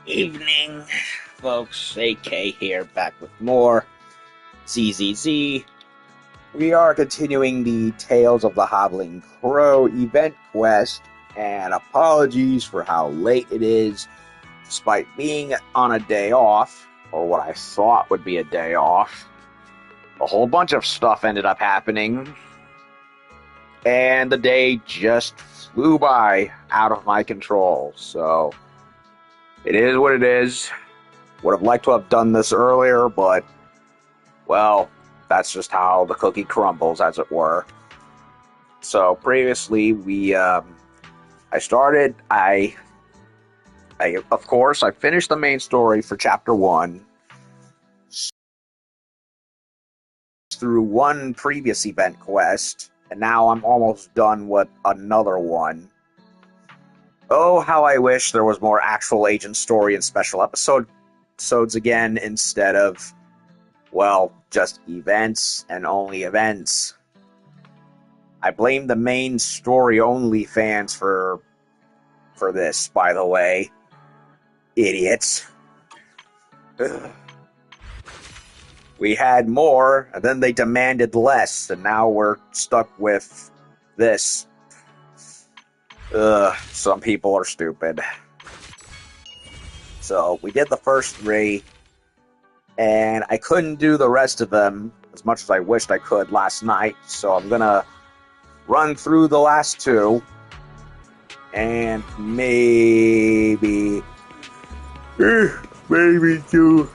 Evening, folks. AK here, back with more ZZZ. We are continuing the Tales of the Hobbling Crow event quest, and apologies for how late it is, despite being on a day off, or what I thought would be a day off. A whole bunch of stuff ended up happening, and the day just flew by out of my control, so it is what it is. Would have liked to have done this earlier, but, well, that's just how the cookie crumbles, as it were. So previously, of course, I finished the main story for Chapter 1 through one previous event quest, and now I'm almost done with another one. Oh, how I wish there was more actual agent story and special episodes again, instead of, well, just events and only events. I blame the main story only fans for this, by the way. Idiots. Ugh. We had more, and then they demanded less, and now we're stuck with this. Ugh, some people are stupid. So, we did the first 3, and I couldn't do the rest of them as much as I wished I could last night, so I'm gonna run through the last 2, and maybe do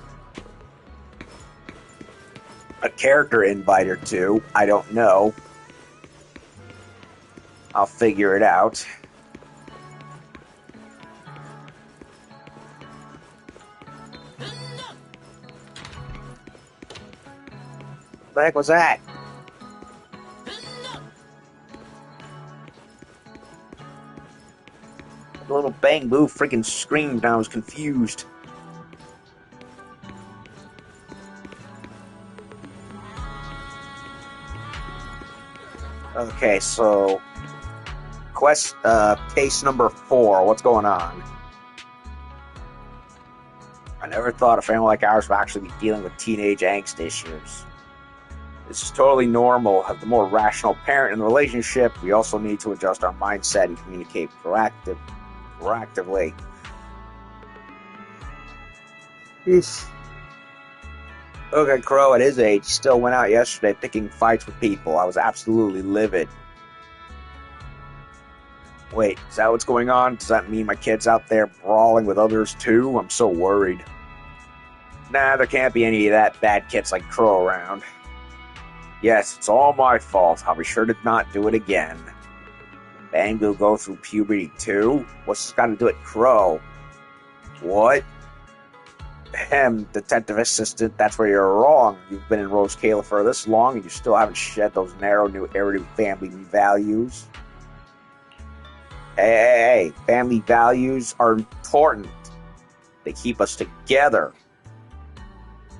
a character invite or 2. I don't know. I'll figure it out. What the heck was that? The little bang boo freaking screamed and I was confused. Okay, so case number 4, what's going on? I never thought a family like ours would actually be dealing with teenage angst issues. This is totally normal. Have the more rational parent in the relationship, we also need to adjust our mindset and communicate proactively. Okay, Crow, at his age, still went out yesterday picking fights with people. I was absolutely livid. Wait, is that what's going on? Does that mean my kid's out there brawling with others too? I'm so worried. Nah, there can't be any of that bad kids like Crow around. Yes, it's all my fault. I'll be sure to not do it again. Bang will go through puberty too? What's this got to do with Crow? What? Detective assistant, that's where you're wrong. You've been in Rose Kayla for this long and you still haven't shed those narrow new family values. Hey, family values are important. They keep us together.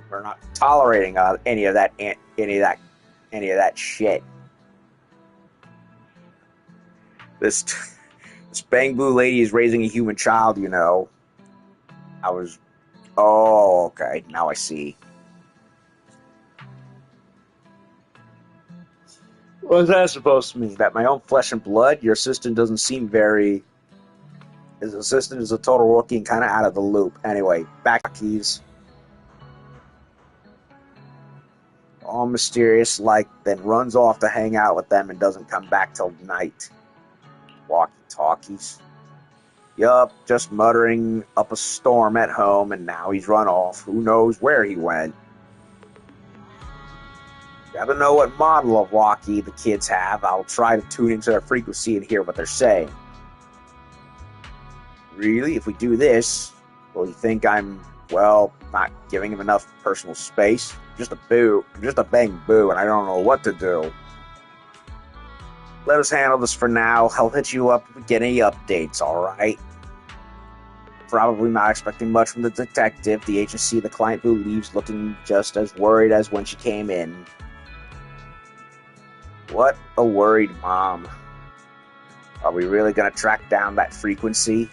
We're not tolerating any of that shit. This Bang Boo lady is raising a human child, you know. Oh, okay, now I see. What's that supposed to mean? That my own flesh and blood? Your assistant doesn't seem very... His assistant is a total rookie and kind of out of the loop. Anyway, back to keys. All mysterious, then runs off to hang out with them and doesn't come back till night. Walkie-talkies. Yup, just muttering up a storm at home, and now he's run off. Who knows where he went? Gotta know what model of walkie the kids have. I'll try to tune into their frequency and hear what they're saying. Really? If we do this, will he think I'm, well, not giving him enough personal space? I'm just a bang boo, and I don't know what to do. Let us handle this for now. I'll hit you up if we get any updates, alright? Probably not expecting much from the detective. The agency the client boo leaves looking just as worried as when she came in. What a worried mom. Are we really going to track down that frequency?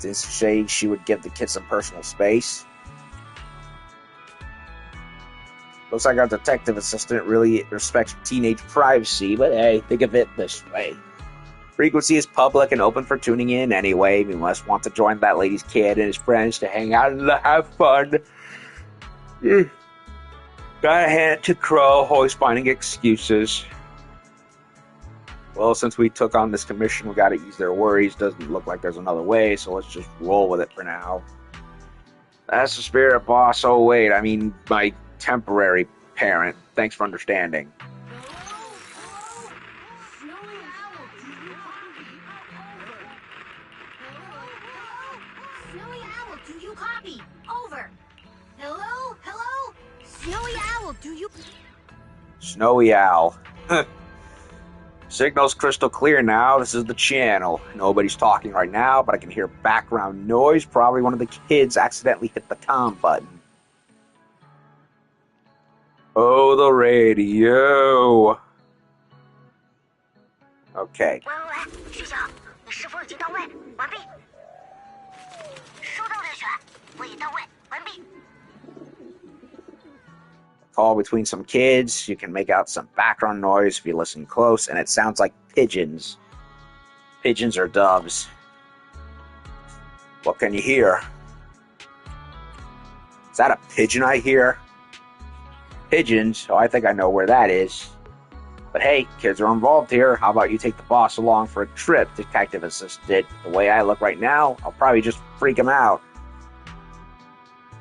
Didn't she say she would give the kids some personal space? Looks like our detective assistant really respects teenage privacy, but hey, think of it this way. Frequency is public and open for tuning in anyway. We must want to join that lady's kid and his friends to hang out and have fun. Gotta hand it to Crow, always finding excuses. Well, since we took on this commission, we gotta ease their worries. Doesn't look like there's another way, so let's just roll with it for now. That's the spirit, boss. Oh, wait, I mean my temporary parent. Thanks for understanding. Snowy Owl, do you copy? Over. Hello? Hello? Snowy Owl, do you... Snowy Owl. Signal's crystal clear now. This is the channel. Nobody's talking right now, but I can hear background noise. Probably one of the kids accidentally hit the tom button. Oh, the radio. Okay. Call between some kids. You can make out some background noise if you listen close, and it sounds like pigeons. Pigeons or doves. What can you hear? Is that a pigeon I hear? Pigeons? Oh, I think I know where that is. But hey, kids are involved here. How about you take the boss along for a trip, Detective Assistant? The way I look right now, I'll probably just freak him out.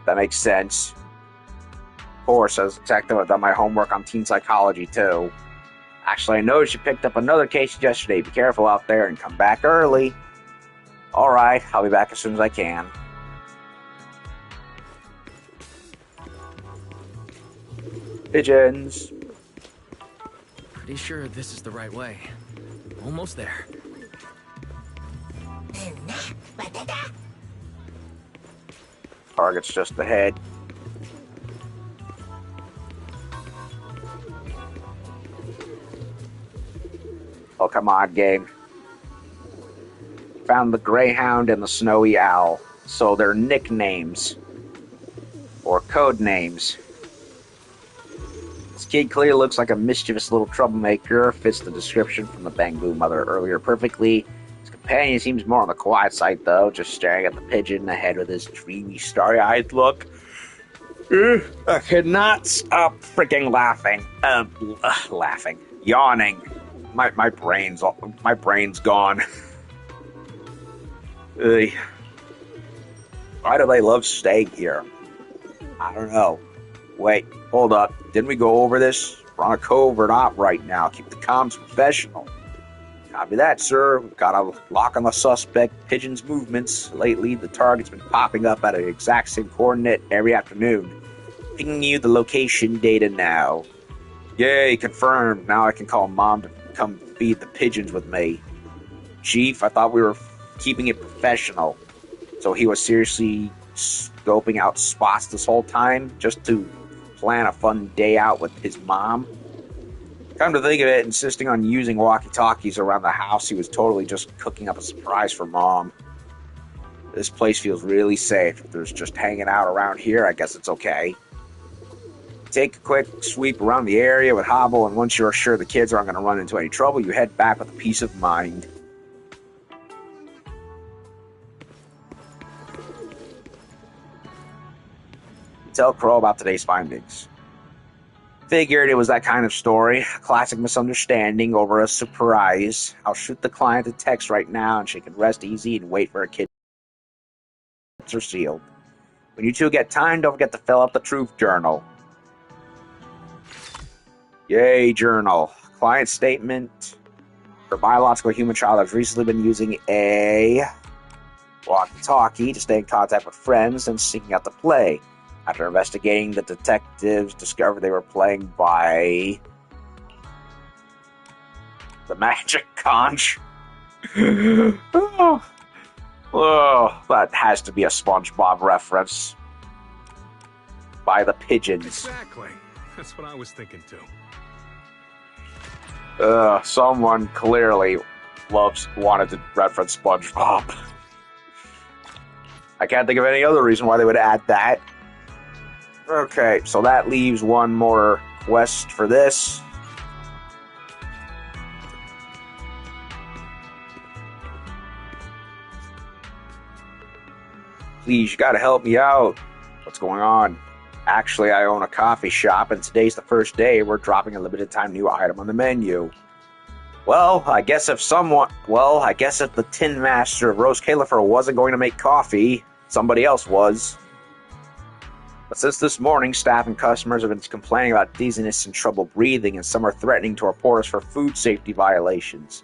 That makes sense. Of course, as a detective, I've done my homework on teen psychology, too. Actually, I noticed you picked up another case yesterday. Be careful out there and come back early. Alright, I'll be back as soon as I can. Pigeons. Pretty sure this is the right way. Almost there. Target's just ahead. Oh, come on, game. Found the Greyhound and the Snowy Owl. So they're nicknames. Or code names. This kid clearly looks like a mischievous little troublemaker. Fits the description from the Bangoo mother earlier perfectly. His companion seems more on the quiet side, though, just staring at the pigeon ahead with his dreamy, starry-eyed look. I cannot stop freaking laughing. Laughing. Yawning. My brain's gone. Why do they love staying here? I don't know. Wait, hold up. Didn't we go over this? We're on a covert op right now. Keep the comms professional. Copy that, sir. We've got a lock on the suspect. Pigeon's movements. Lately, the target's been popping up at an exact same coordinate every afternoon. Pinging you the location data now. Yay, confirmed. Now I can call Mom to come feed the pigeons with me. Chief, I thought we were keeping it professional. So he was seriously scoping out spots this whole time just to plan a fun day out with his mom? Come to think of it, insisting on using walkie-talkies around the house, he was totally just cooking up a surprise for Mom. This place feels really safe. If there's just hanging out around here, I guess it's okay. Take a quick sweep around the area with Hobble, and once you're sure the kids aren't going to run into any trouble, you head back with a peace of mind. Tell Crow about today's findings. Figured it was that kind of story. A classic misunderstanding over a surprise. I'll shoot the client a text right now and she can rest easy and wait for a kid. Are sealed. When you two get time, don't forget to fill out the truth journal. Yay, journal. Client statement. Her biological human child has recently been using a walkie-talkie to stay in contact with friends and seeking out to play. After investigating, the detectives discovered they were playing by the Magic Conch. Oh, that has to be a SpongeBob reference. By the pigeons. Exactly. That's what I was thinking too. Someone clearly wanted to reference SpongeBob. I can't think of any other reason why they would add that. Okay, so that leaves one more quest for this. Please, you gotta help me out. What's going on? Actually, I own a coffee shop, and today's the first day we're dropping a limited time new item on the menu. Well, I guess if the Tin Master of Rose Califer wasn't going to make coffee, somebody else was. But since this morning, staff and customers have been complaining about dizziness and trouble breathing, and some are threatening to report us for food safety violations.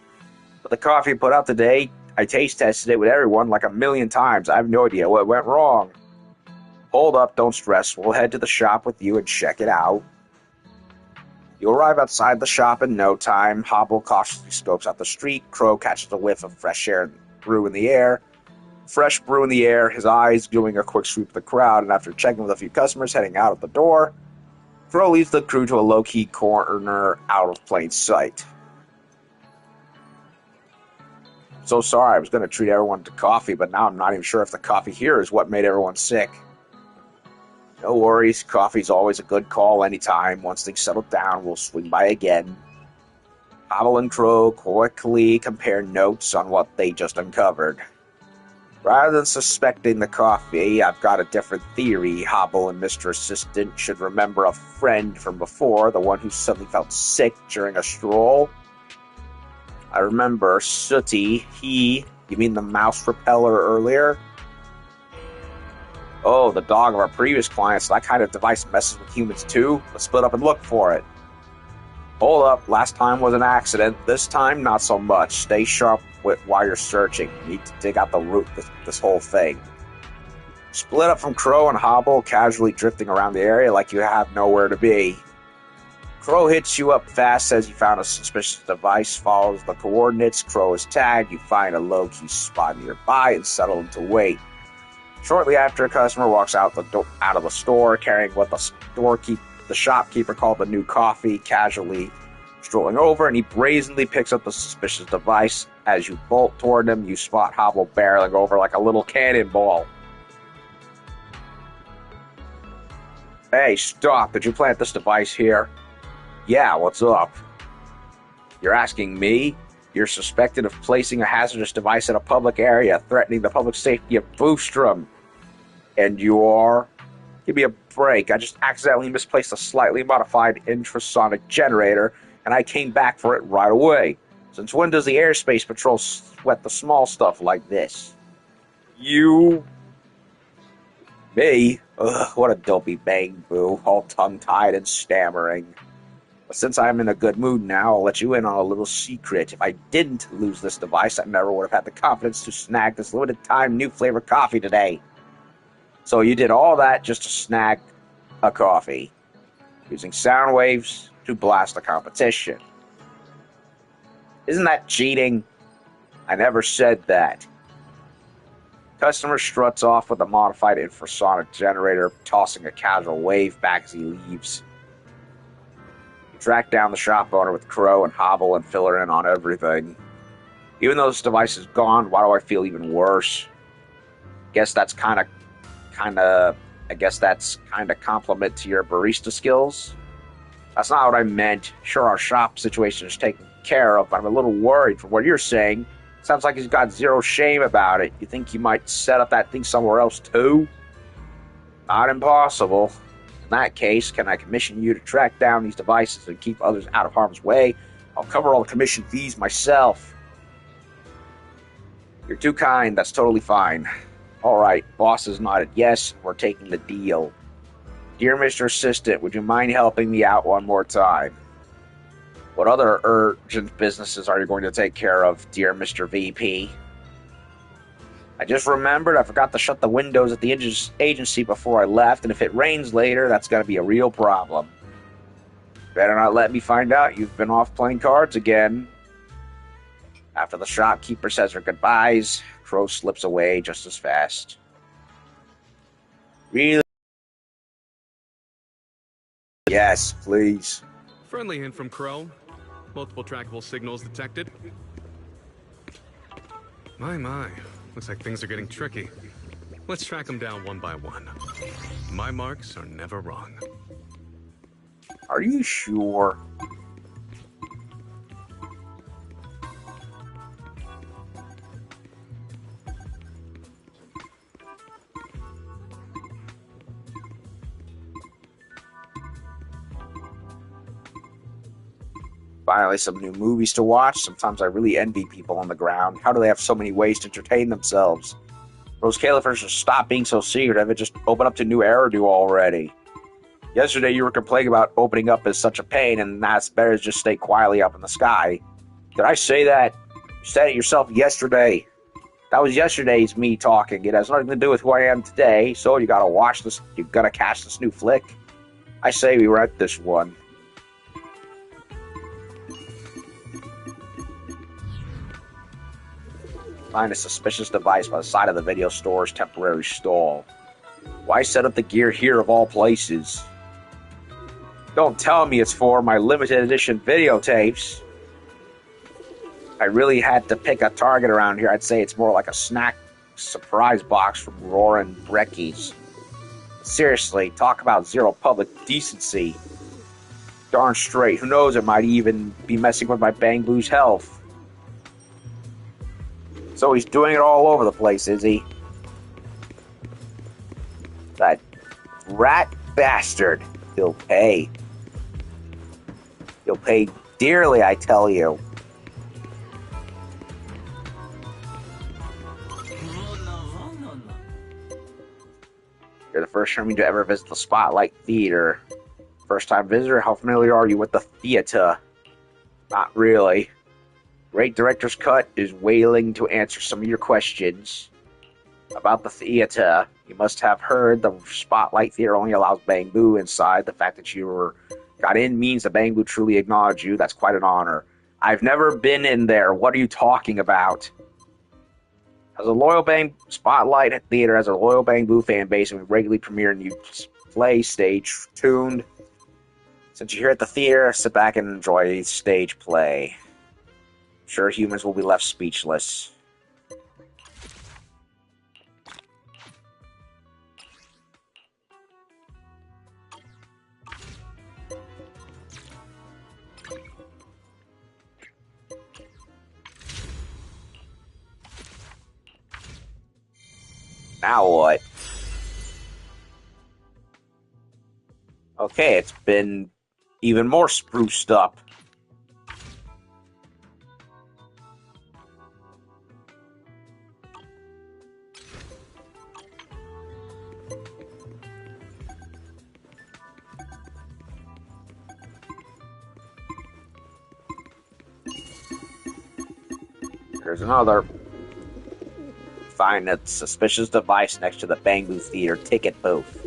But the coffee put out today, I taste tested it with everyone like 1,000,000 times. I have no idea what went wrong. Hold up, don't stress. We'll head to the shop with you and check it out. You arrive outside the shop in no time. Hobble cautiously scopes out the street. Crow catches a whiff of fresh brew in the air. Fresh brew in the air, his eyes doing a quick sweep of the crowd, and after checking with a few customers heading out of the door, Crow leads the crew to a low-key corner out of plain sight. So sorry, I was going to treat everyone to coffee, but now I'm not even sure if the coffee here is what made everyone sick. No worries, coffee's always a good call anytime. Once things settle down, we'll swing by again. Hobble and Crow quickly compare notes on what they just uncovered. Rather than suspecting the coffee, I've got a different theory. Hobble and Mr. Assistant should remember a friend from before, the one who suddenly felt sick during a stroll. I remember Sooty, you mean the mouse repeller earlier? Oh, the dog of our previous clients, that kind of device messes with humans too? Let's split up and look for it. Hold up, last time was an accident, this time not so much. Stay sharp while you're searching. You need to dig out the root of this whole thing. Split up from Crow and Hobble, casually drifting around the area like you have nowhere to be. Crow hits you up fast, says you found a suspicious device, follows the coordinates. Crow is tagged, you find a low-key spot nearby and settle into wait. Shortly after, a customer walks out of the store carrying what the shopkeeper called the new coffee, casually strolling over, and he brazenly picks up the suspicious device. As you bolt toward him, you spot Hobble barreling over like a little cannonball. Hey, stop! Did you plant this device here? Yeah, what's up? You're asking me? You're suspected of placing a hazardous device in a public area, threatening the public safety of Boostrom. And you are? Give me a break. I just accidentally misplaced a slightly modified infrasonic generator, and I came back for it right away. Since when does the Airspace Patrol sweat the small stuff like this? You? Me? Ugh, what a dopey bang boo, all tongue-tied and stammering. But since I'm in a good mood now, I'll let you in on a little secret. If I didn't lose this device, I never would have had the confidence to snag this limited-time new flavor coffee today. So you did all that just to snag a coffee, using sound waves to blast the competition. Isn't that cheating? I never said that. Customer struts off with a modified infrasonic generator, tossing a casual wave back as he leaves. You track down the shop owner with Crow and Hobble and fill her in on everything. Even though this device is gone, why do I feel even worse? Guess that's kind of compliment to your barista skills. That's not what I meant. Sure, our shop situation is taken care of, but I'm a little worried from what you're saying. Sounds like he's got zero shame about it. You think you might set up that thing somewhere else too? Not impossible. In that case, can I commission you to track down these devices and keep others out of harm's way? I'll cover all the commission fees myself. You're too kind. That's totally fine. Alright, boss has nodded yes, we're taking the deal. Dear Mr. Assistant, would you mind helping me out one more time? What other urgent businesses are you going to take care of, dear Mr. VP? I just remembered I forgot to shut the windows at the agency before I left, and if it rains later, that's going to be a real problem. Better not let me find out you've been off playing cards again. After the shopkeeper says her goodbyes, Crow slips away just as fast. Really? Yes, please. Friendly hint from Crow. Multiple trackable signals detected. My. Looks like things are getting tricky. Let's track them down one by one. My marks are never wrong. Are you sure? Finally, some new movies to watch. Sometimes I really envy people on the ground. How do they have so many ways to entertain themselves? Those calipers should stop being so secretive and just open up to new Eridu already. Yesterday you were complaining about opening up is such a pain, and that's better to just stay quietly up in the sky. Did I say that? You said it yourself yesterday. That was yesterday's me talking. It has nothing to do with who I am today, so you gotta watch this. You gotta catch this new flick. I say we rent this one. Find a suspicious device by the side of the video store's temporary stall. Why set up the gear here of all places? Don't tell me it's for my limited edition videotapes. I really had to pick a target around here. I'd say it's more like a snack surprise box from Roarin' Breckies. Seriously, talk about zero public decency. Darn straight, who knows, it might even be messing with my Bang Boo's health. So he's doing it all over the place, is he? That rat bastard. He'll pay. He'll pay dearly, I tell you. You're the first human to ever visit the Spotlight Theater. First time visitor, how familiar are you with the theater? Not really. Great Director's Cut is wailing to answer some of your questions about the theater. You must have heard the Spotlight Theater only allows Bang Boo inside. The fact that you got in means that Bang Boo truly acknowledged you. That's quite an honor. I've never been in there. What are you talking about? As a loyal Spotlight Theater has a loyal Bang Boo fan base, and we regularly premiere new play stage tuned. Since you're here at the theater, sit back and enjoy stage play. Sure, humans will be left speechless. Now what? Okay, it's been even more spruced up. There's another. Find a suspicious device next to the Bang Boo Theater ticket booth.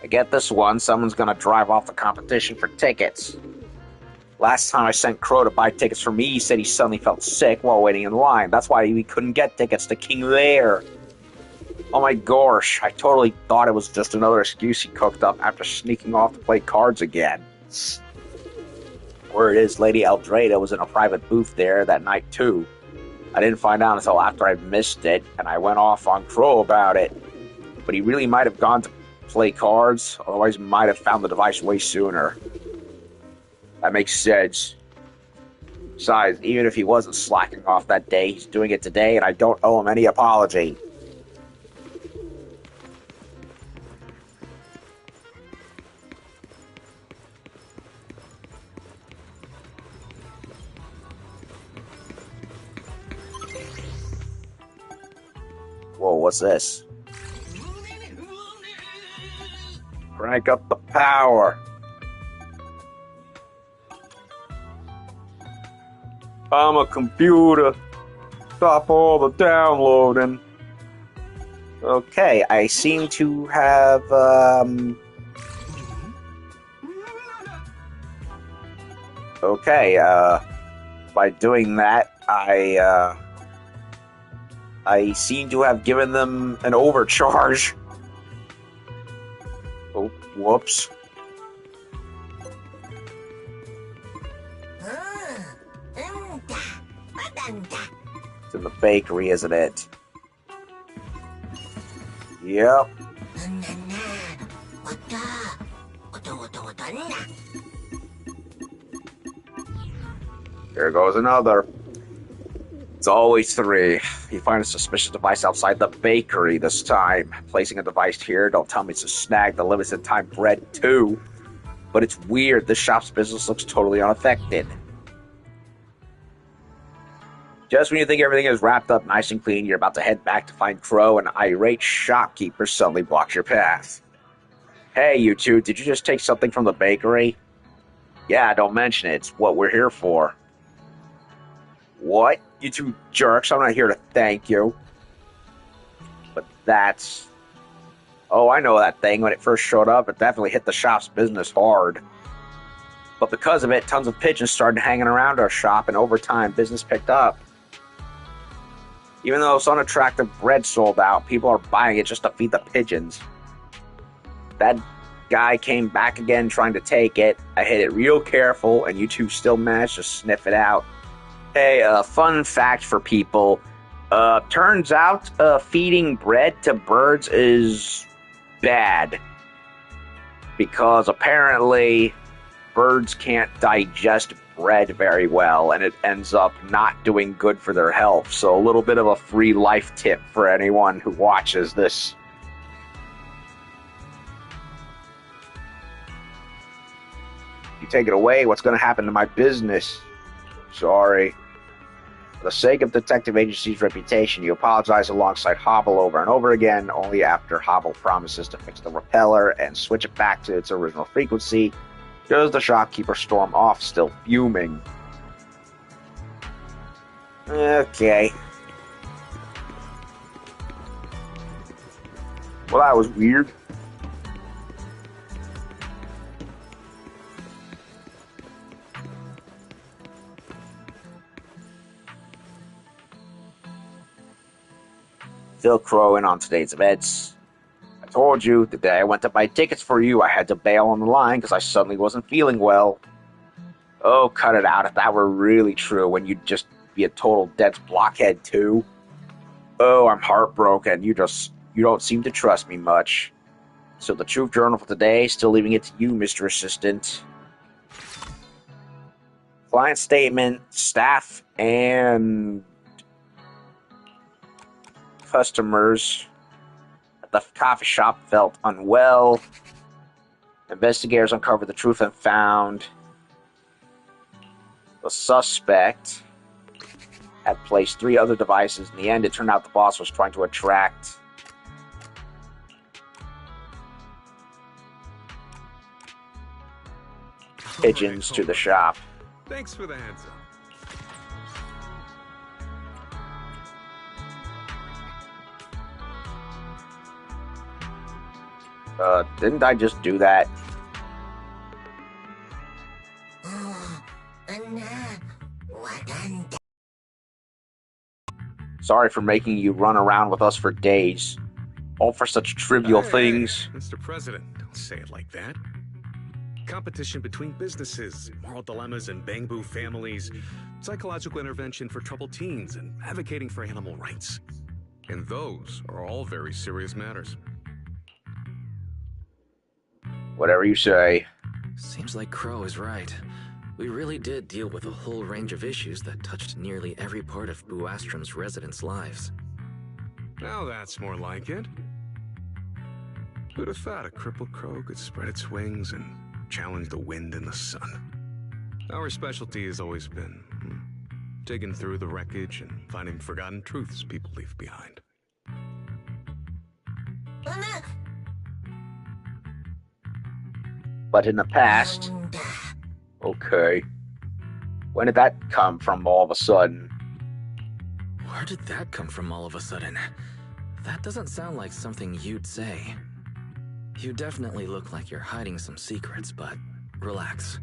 I get this one, someone's gonna drive off the competition for tickets. Last time I sent Crow to buy tickets for me, he said he suddenly felt sick while waiting in line. That's why we couldn't get tickets to King Lear. Oh my gosh, I totally thought it was just another excuse he cooked up after sneaking off to play cards again. Word is, Lady Eldrada was in a private booth there that night too. I didn't find out until after I missed it, and I went off on Crow about it. But he really might have gone to play cards, otherwise he might have found the device way sooner. That makes sense. Besides, even if he wasn't slacking off that day, he's doing it today, and I don't owe him any apology. Whoa, what's this? Crank up the power. I'm a computer. Stop all the downloading. Okay, I seem to have, Okay, by doing that, I seem to have given them an overcharge. Oh, whoops. in the bakery, isn't it? Yep. Here goes another. It's always 3. You find a suspicious device outside the bakery this time. Placing a device here, don't tell me it's a snag the limited time bread too. But it's weird, this shop's business looks totally unaffected. Just when you think everything is wrapped up nice and clean, you're about to head back to find Crow, and an irate shopkeeper suddenly blocks your path. Hey, you two, did you just take something from the bakery? Yeah, don't mention it. It's what we're here for. What? You two jerks, I'm not here to thank you. But that's... Oh, I know that thing. When it first showed up, it definitely hit the shop's business hard. But because of it, tons of pigeons started hanging around our shop, and over time, business picked up. Even though this unattractive bread sold out, people are buying it just to feed the pigeons. That guy came back again trying to take it. I hit it real careful, and you two still managed to sniff it out. Hey, fun fact for people. Turns out feeding bread to birds is bad. Because apparently birds can't digest bread very well, and it ends up not doing good for their health. So a little bit of a free life tip for anyone who watches this. You take it away, what's going to happen to my business? Sorry. For the sake of Detective Agency's reputation, you apologize alongside Hobble over and over again, only after Hobble promises to fix the repeller and switch it back to its original frequency. Does the shopkeeper storm off, still fuming? Okay. Well, that was weird. Fill Crow in on today's events. I told you, the day I went to buy tickets for you, I had to bail on the line because I suddenly wasn't feeling well. Oh, cut it out. If that were really true, when you'd just be a total dead blockhead too. Oh, I'm heartbroken. You don't seem to trust me much. So the truth journal for today, still leaving it to you, Mr. Assistant. Client statement, staff, and customers at the coffee shop felt unwell. Investigators uncovered the truth and found the suspect had placed 3 other devices. In the end, it turned out the boss was trying to attract pigeons to the shop. Thanks for the heads up. Didn't I just do that? Sorry for making you run around with us for days. All for such trivial things. Hey, Mr. President, don't say it like that. Competition between businesses, moral dilemmas and bamboo families, psychological intervention for troubled teens, and advocating for animal rights. And those are all very serious matters. Whatever you say. Seems like Crow is right. We really did deal with a whole range of issues that touched nearly every part of Buastrom's residents' lives. Now that's more like it. Who'd have thought a crippled crow could spread its wings and challenge the wind and the sun? Our specialty has always been digging through the wreckage and finding forgotten truths people leave behind. But in the past... Okay. When did that come from all of a sudden? Where did that come from all of a sudden? That doesn't sound like something you'd say. You definitely look like you're hiding some secrets, but relax.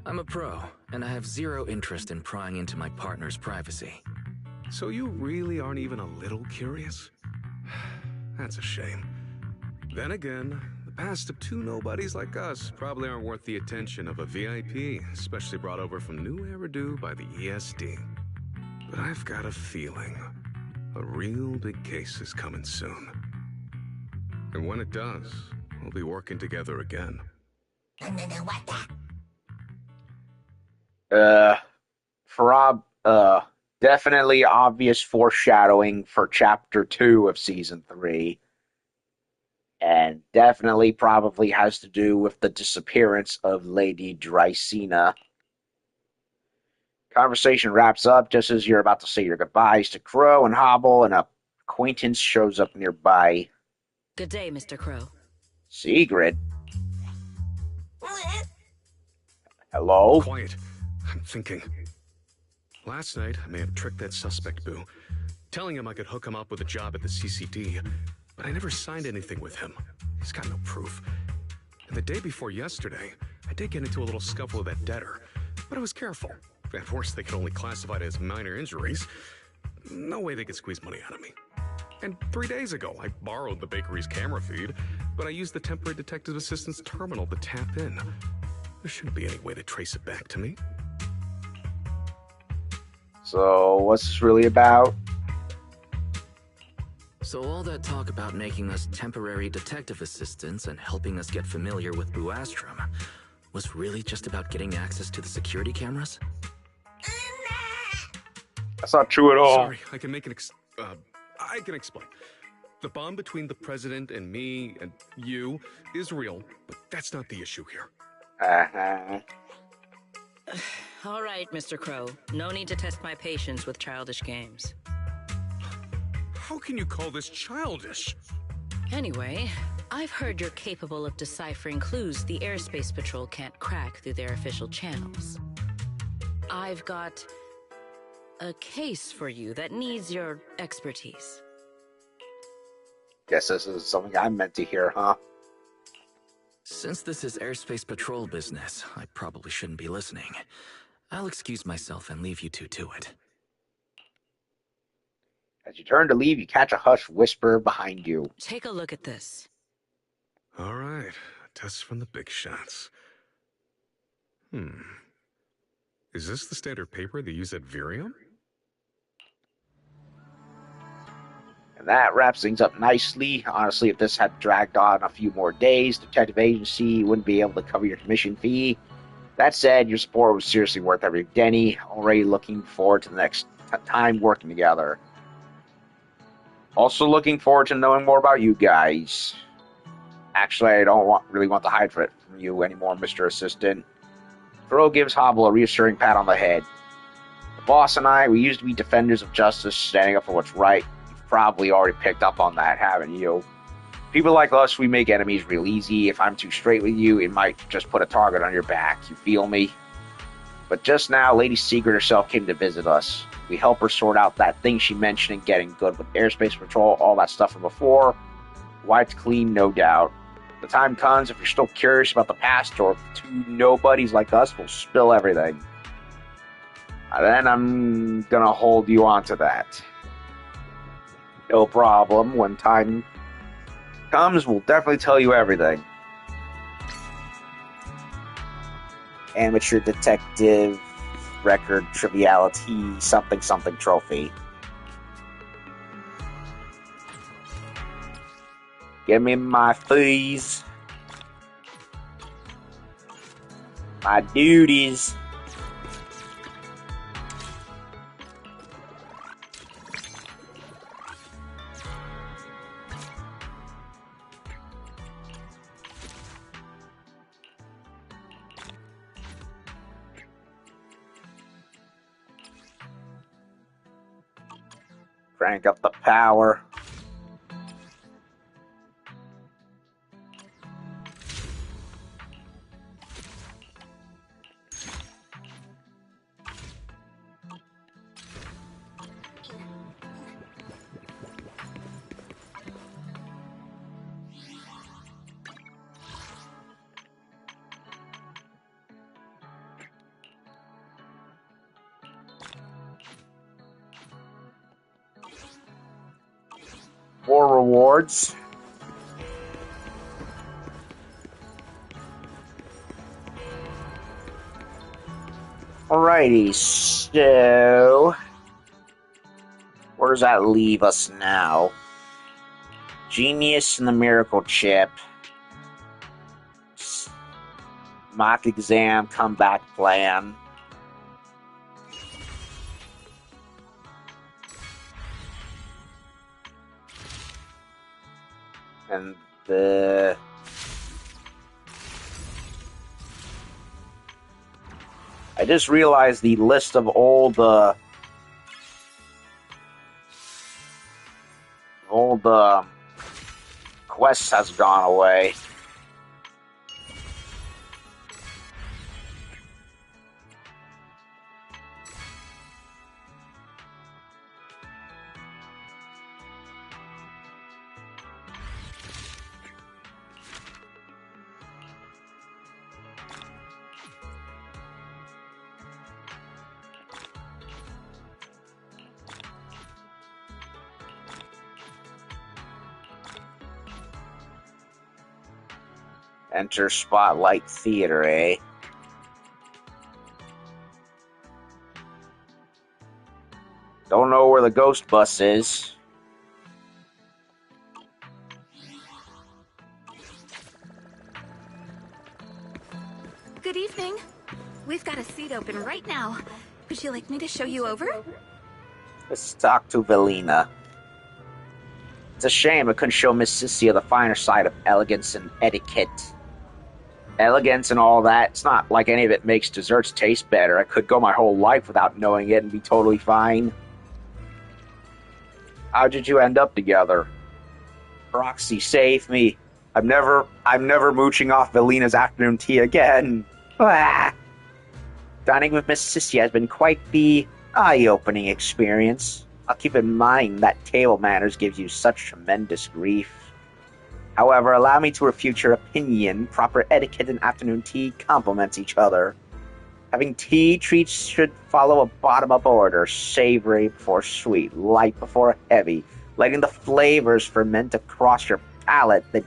I'm a pro, and I have zero interest in prying into my partner's privacy. So you really aren't even a little curious? That's a shame. Then again, the past of 2 nobodies like us probably aren't worth the attention of a VIP, especially brought over from New Eridu by the ESD. but I've got a feeling a real big case is coming soon. And when it does, we'll be working together again. Definitely obvious foreshadowing for Chapter 2 of Season 3. And definitely probably has to do with the disappearance of Lady Drysena. Conversation wraps up just as you're about to say your goodbyes to Crow and Hobble, and a acquaintance shows up nearby. Good day, Mr. Crow. Sigrid? Hello? Quiet. I'm thinking. Last night, I may have tricked that suspect, Boo, telling him I could hook him up with a job at the CCD, but I never signed anything with him. He's got no proof. And the day before yesterday, I did get into a little scuffle with that debtor, but I was careful. At worst, they could only classify it as minor injuries. No way they could squeeze money out of me. And 3 days ago, I borrowed the bakery's camera feed, but I used the temporary detective assistant's terminal to tap in. There shouldn't be any way to trace it back to me. So, what's this really about? So all that talk about making us temporary detective assistants and helping us get familiar with Buastrom was really just about getting access to the security cameras? That's not true at all. Sorry, I can make I can explain. The bond between the president and me and you is real, but that's not the issue here. Uh-huh. All right, Mr. Crow. No need to test my patience with childish games. How can you call this childish? Anyway, I've heard you're capable of deciphering clues the Airspace Patrol can't crack through their official channels. I've got a case for you that needs your expertise. Guess this is something I'm meant to hear, huh? Since this is Airspace Patrol business, I probably shouldn't be listening. I'll excuse myself and leave you two to it. As you turn to leave, you catch a hushed whisper behind you. Take a look at this. All right, tests from the big shots. Is this the standard paper they use at Virium? And that wraps things up nicely. Honestly, if this had dragged on a few more days, Detective Agency wouldn't be able to cover your commission fee. That said, your support was seriously worth every penny. Already looking forward to the next time working together. Also looking forward to knowing more about you guys. Actually, I don't really want to hide from you anymore, Mr. Assistant. Crow gives Hobble a reassuring pat on the head. The boss and I, we used to be defenders of justice, standing up for what's right. You've probably already picked up on that, haven't you? People like us, we make enemies real easy. If I'm too straight with you, it might just put a target on your back. You feel me? But just now, Lady Sigrid herself came to visit us. We help her sort out that thing she mentioned in getting good with Airspace Patrol, all that stuff from before. Wiped clean, no doubt. The time comes, if you're still curious about the past, or if two nobodies like us will spill everything. Then I'm gonna hold you on to that. No problem. When time comes, we'll definitely tell you everything. Amateur detective record triviality something something trophy. Give me my fees. My duties. Crank up the power. More rewards. Alrighty, so Where does that leave us now? Genius and the Miracle Chip. Mock exam, comeback plan. And the... I just realized the list of all the... quests has gone away. Enter Spotlight Theater, eh? Don't know where the ghost bus is. Good evening. We've got a seat open right now. Would you like me to show you over? Let's talk to Velina. It's a shame I couldn't show Miss Cynthia the finer side of elegance and etiquette. Elegance and all that, it's not like any of it makes desserts taste better. I could go my whole life without knowing it and be totally fine. How did you end up together? Roxy, save me. I'm never mooching off Velina's afternoon tea again. Ah. Dining with Miss Cynthia has been quite the eye-opening experience. I'll keep in mind that table manners gives you such tremendous grief. However, allow me to refute your opinion. Proper etiquette and afternoon tea complement each other. Having tea treats should follow a bottom-up order. Savory before sweet, light before heavy. Letting the flavors ferment across your palate, then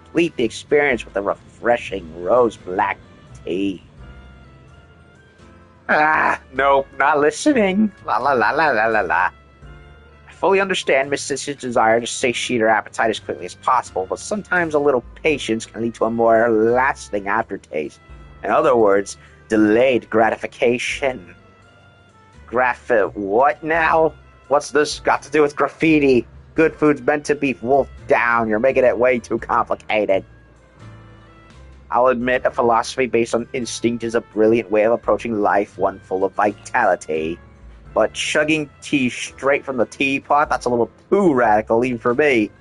complete the experience with a refreshing rose-black tea. Nope, not listening. La la la la la la la. I fully understand Miss Cynthia's desire to satiate her appetite as quickly as possible, but sometimes a little patience can lead to a more lasting aftertaste. In other words, delayed gratification. What now? What's this got to do with graffiti? Good food's meant to be wolfed down. You're making it way too complicated. I'll admit a philosophy based on instinct is a brilliant way of approaching life, one full of vitality. But chugging tea straight from the teapot, that's a little too radical even for me.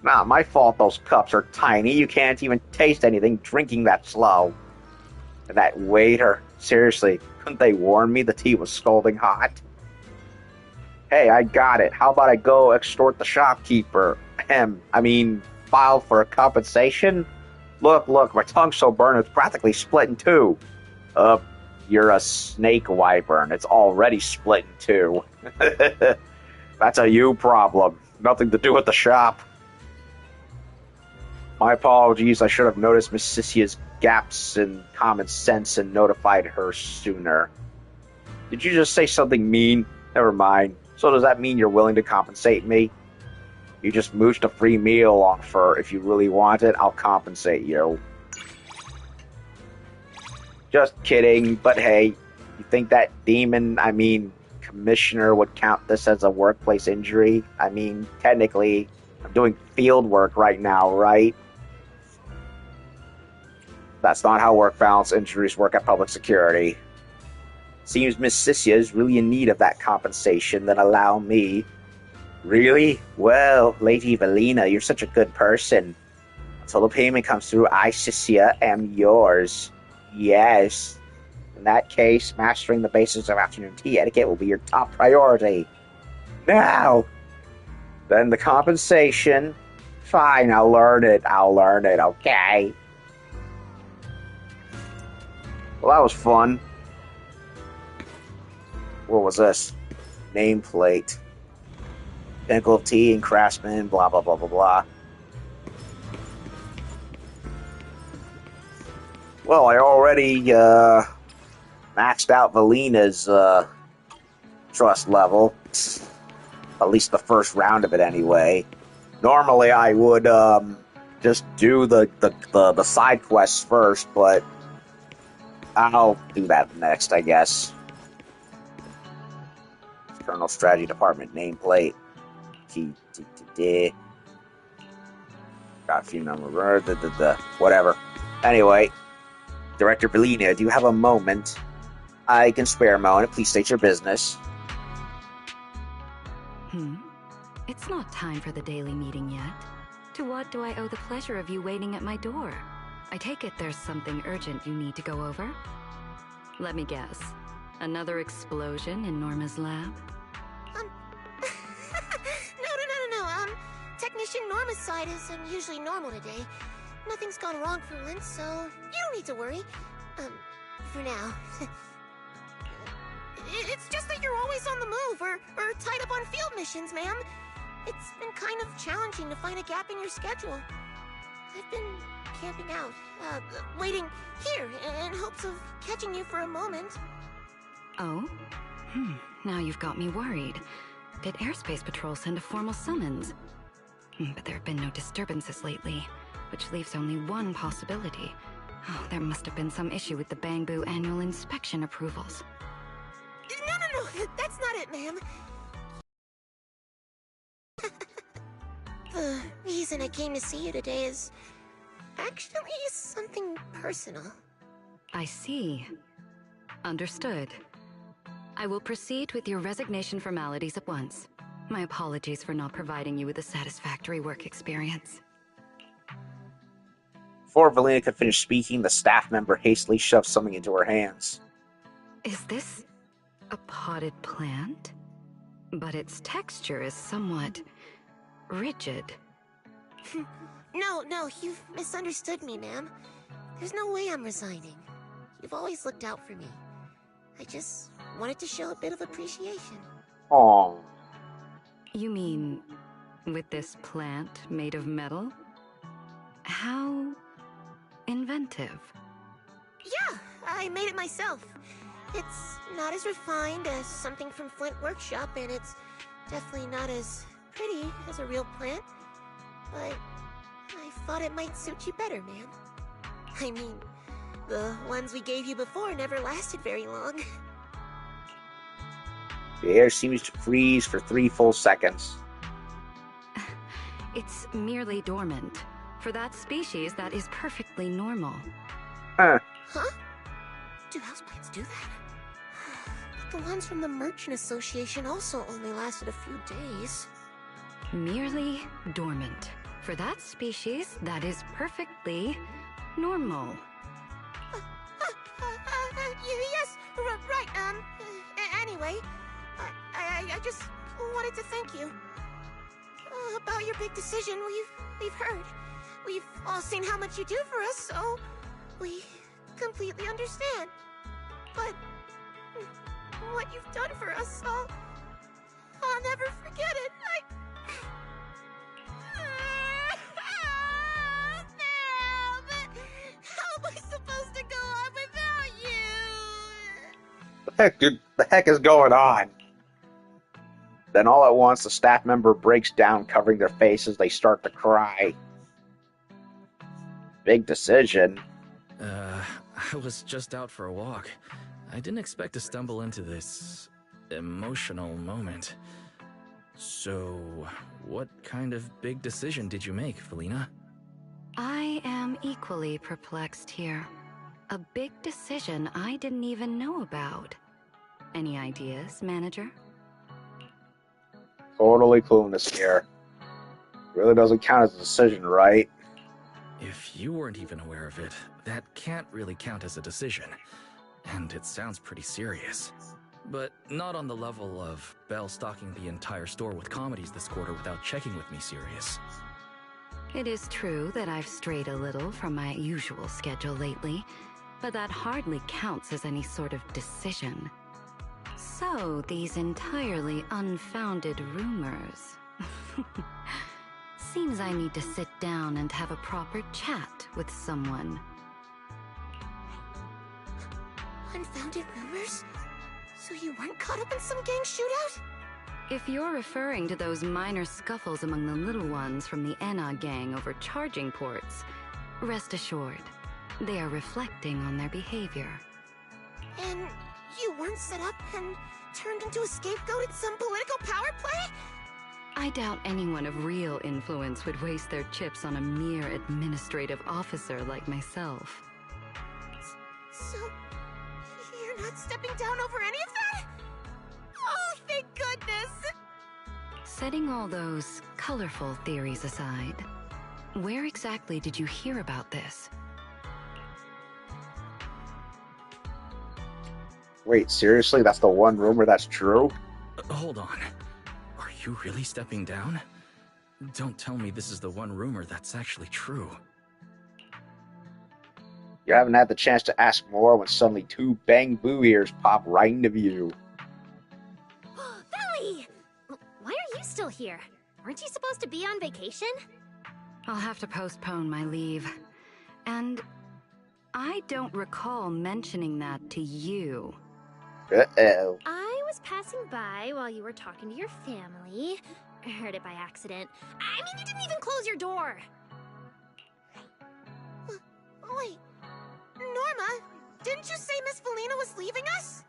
Not my fault those cups are tiny. You can't even taste anything drinking that slow. And that waiter, seriously, couldn't they warn me the tea was scalding hot? Hey, I got it. How about I go extort the shopkeeper? File for a compensation? Look, my tongue's so burned it's practically split in two. You're a snake wyvern. It's already split in two. That's a you problem. Nothing to do with the shop. My apologies. I should have noticed Miss Cynthia's gaps in common sense and notified her sooner. Did you just say something mean? Never mind. So does that mean you're willing to compensate me? You just mooched a free meal on for. If you really want it, I'll compensate you. Just kidding, but hey, you think that commissioner would count this as a workplace injury? Technically, I'm doing field work right now, right? That's not how work balance injuries work at public security. Seems Miss Cynthia is really in need of that compensation, then allow me. Really? Well, Lady Velina, you're such a good person. Until the payment comes through, I, Cynthia, am yours. Yes. In that case, mastering the basics of afternoon tea etiquette will be your top priority. Now! Then the compensation. Fine, I'll learn it, okay? Well, that was fun. What was this? Nameplate. Pinnacle of Tea and Craftsman, blah, blah, blah, blah, blah. Well, I already maxed out Velina's trust level. At least the first round of it, anyway. Normally, I would just do the side quests first, but I'll do that next, I guess. Colonel Strategy Department nameplate. Got a few numbers. Whatever. Anyway, Director Bellina, do you have a moment? I can spare a moment. Please state your business. It's not time for the daily meeting yet. To what do I owe the pleasure of you waiting at my door? I take it there's something urgent you need to go over? Let me guess. Another explosion in Norma's lab? No. Technician Norma's side is unusually normal today. Nothing's gone wrong for once, so you don't need to worry. For now. It's just that you're always on the move or tied up on field missions, ma'am. It's been kind of challenging to find a gap in your schedule. I've been camping out, waiting here in hopes of catching you for a moment. Oh? Now you've got me worried. Did Airspace Patrol send a formal summons? But there have been no disturbances lately, which leaves only one possibility. Oh, there must have been some issue with the Bangbu annual inspection approvals. No, that's not it, ma'am. The reason I came to see you today is actually something personal. I see. Understood. I will proceed with your resignation formalities at once. My apologies for not providing you with a satisfactory work experience. Before Valina could finish speaking, the staff member hastily shoved something into her hands. Is this a potted plant? But its texture is somewhat rigid. No, you've misunderstood me, ma'am. There's no way I'm resigning. You've always looked out for me. I just wanted to show a bit of appreciation. Aww. You mean with this plant made of metal? How inventive. Yeah, I made it myself. It's not as refined as something from Flint Workshop, and it's definitely not as pretty as a real plant. But I thought it might suit you better, ma'am. I mean, the ones we gave you before never lasted very long. The air seems to freeze for 3 full seconds. It's merely dormant. For that species, that is perfectly normal. Huh? Do houseplants do that? But the ones from the Merchant Association also only lasted a few days. Merely dormant. For that species, that is perfectly normal. Yes, right, anyway, I just wanted to thank you. About your big decision, we've heard. We've all seen how much you do for us, so we completely understand. But what you've done for us, I'll never forget it. How am I supposed to go on without you? The heck is going on? Then all at once, the staff member breaks down, covering their faces. They start to cry. Big decision. I was just out for a walk. I didn't expect to stumble into this emotional moment. So, what kind of big decision did you make, Felina? I am equally perplexed here. A big decision I didn't even know about. Any ideas, manager? Totally clueless here. Really doesn't count as a decision, right? If you weren't even aware of it, that can't really count as a decision. And it sounds pretty serious. But not on the level of Belle stocking the entire store with comedies this quarter without checking with me serious. It is true that I've strayed a little from my usual schedule lately, but that hardly counts as any sort of decision. So, these entirely unfounded rumors. Seems I need to sit down and have a proper chat with someone. Unfounded rumors? So you weren't caught up in some gang shootout? If you're referring to those minor scuffles among the little ones from the Enna gang over charging ports, rest assured, they are reflecting on their behavior. And you weren't set up and turned into a scapegoat in some political power play? I doubt anyone of real influence would waste their chips on a mere administrative officer like myself. So, you're not stepping down over any of that? Oh, thank goodness! Setting all those colorful theories aside, where exactly did you hear about this? Wait, seriously? That's the one rumor that's true? Hold on. Are you really stepping down? Don't tell me this is the one rumor that's actually true. You haven't had the chance to ask more when suddenly two Bang Boo ears pop right into view. Valley! Why are you still here? Aren't you supposed to be on vacation? I'll have to postpone my leave. And I don't recall mentioning that to you. Uh-oh. I was passing by while you were talking to your family. I heard it by accident. I mean, you didn't even close your door. Wait, Norma, didn't you say Miss Felina was leaving us?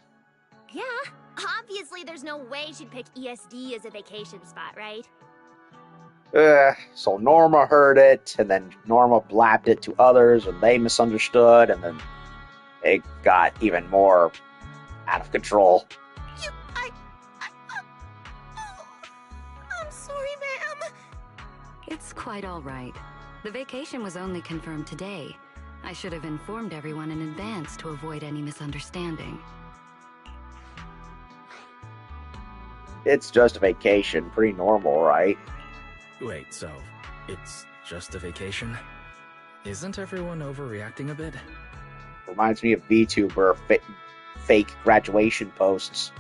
Yeah, obviously there's no way she'd pick ESD as a vacation spot, right? So Norma heard it, and then Norma blabbed it to others, and they misunderstood, and then it got even more out of control. I'm sorry, ma'am. It's quite all right. The vacation was only confirmed today. I should have informed everyone in advance to avoid any misunderstanding. It's just a vacation. Pretty normal, right? Wait, so it's just a vacation? Isn't everyone overreacting a bit? Reminds me of VTuber fake graduation posts.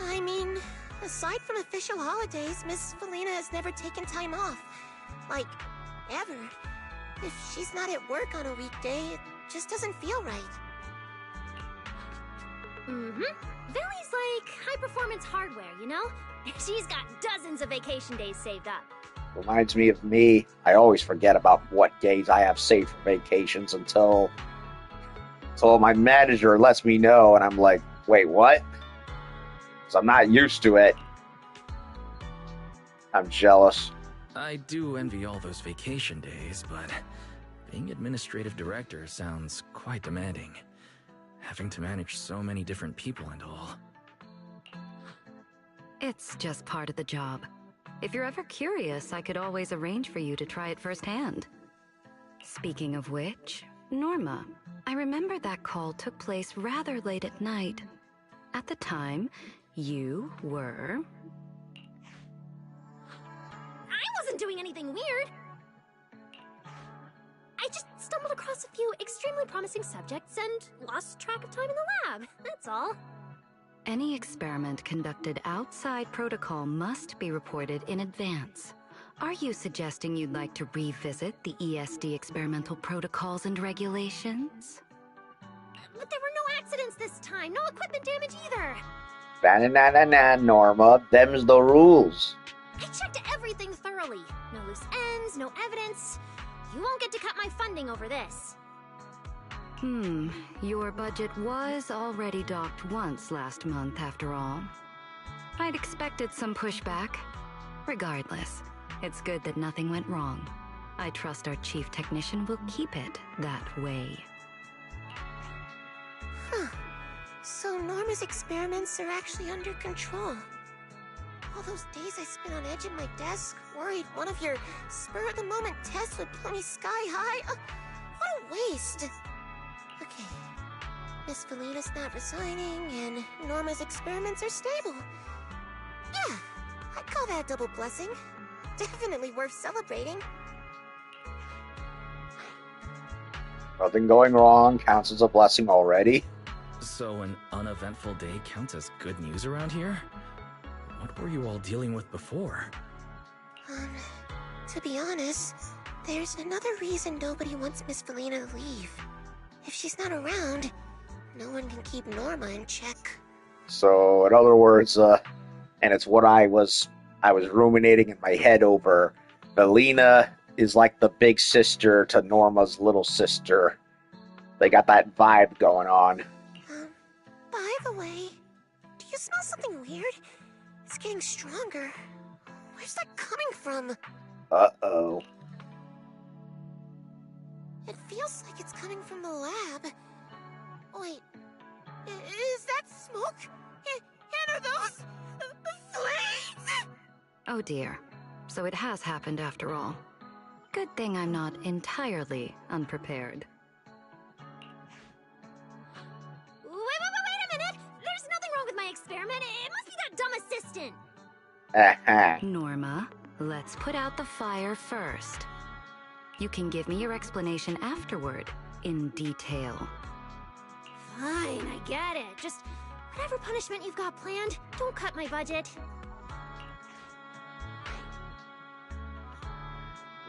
I mean, aside from official holidays, Miss Felina has never taken time off. Like, ever. If she's not at work on a weekday, it just doesn't feel right. Mm-hmm. Valley's like high-performance hardware, you know? She's got dozens of vacation days saved up. Reminds me of me. I always forget about what days I have saved for vacations until my manager lets me know, and I'm like, wait, what? Because I'm not used to it. I'm jealous. I do envy all those vacation days, but being administrative director sounds quite demanding. Having to manage so many different people and all. It's just part of the job. If you're ever curious, I could always arrange for you to try it firsthand. Speaking of which, Norma, I remember that call took place rather late at night. At the time, you were... I wasn't doing anything weird. I just stumbled across a few extremely promising subjects and lost track of time in the lab, that's all. Any experiment conducted outside protocol must be reported in advance. Are you suggesting you'd like to revisit the ESD experimental protocols and regulations? But there were no accidents this time, no equipment damage either. Ba-na-na-na-na, Norma. Them's the rules. I checked everything thoroughly. No loose ends, no evidence. You won't get to cut my funding over this. Your budget was already docked once last month, after all. I'd expected some pushback. Regardless, it's good that nothing went wrong. I trust our chief technician will keep it that way. Huh. So Norma's experiments are actually under control. All those days I spent on edge at my desk, worried one of your spur-of-the-moment tests would pull me sky high. What a waste. Okay. Miss Felina's not resigning, and Norma's experiments are stable. Yeah, I'd call that a double blessing. Definitely worth celebrating. Nothing going wrong counts as a blessing already. So an uneventful day counts as good news around here? What were you all dealing with before? To be honest, there's another reason nobody wants Miss Felina to leave. If she's not around, no one can keep Norma in check. So, in other words, and it's what I was ruminating in my head over. Belina is like the big sister to Norma's little sister. They got that vibe going on. By the way, do you smell something weird? It's getting stronger. Where's that coming from? Uh-oh. It feels like it's coming from the lab. Wait, is that smoke? And are those flames? Oh dear. So it has happened after all. Good thing I'm not entirely unprepared. Wait a minute! There's nothing wrong with my experiment. It must be that dumb assistant. Norma, let's put out the fire first. You can give me your explanation afterward, in detail. Fine, I get it. Just whatever punishment you've got planned, don't cut my budget.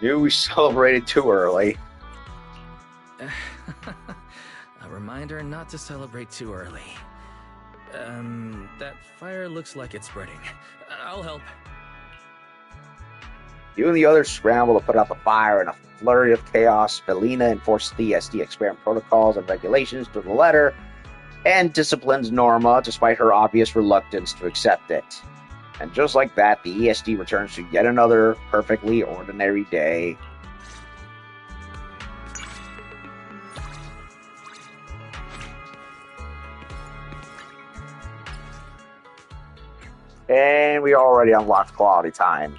Knew we celebrated too early. A reminder not to celebrate too early. That fire looks like it's spreading. I'll help. You and the others scramble to put out the fire in a flurry of chaos. Belina enforces the ESD experiment protocols and regulations to the letter, and disciplines Norma despite her obvious reluctance to accept it. And just like that, the ESD returns to yet another perfectly ordinary day. And we already unlocked quality time.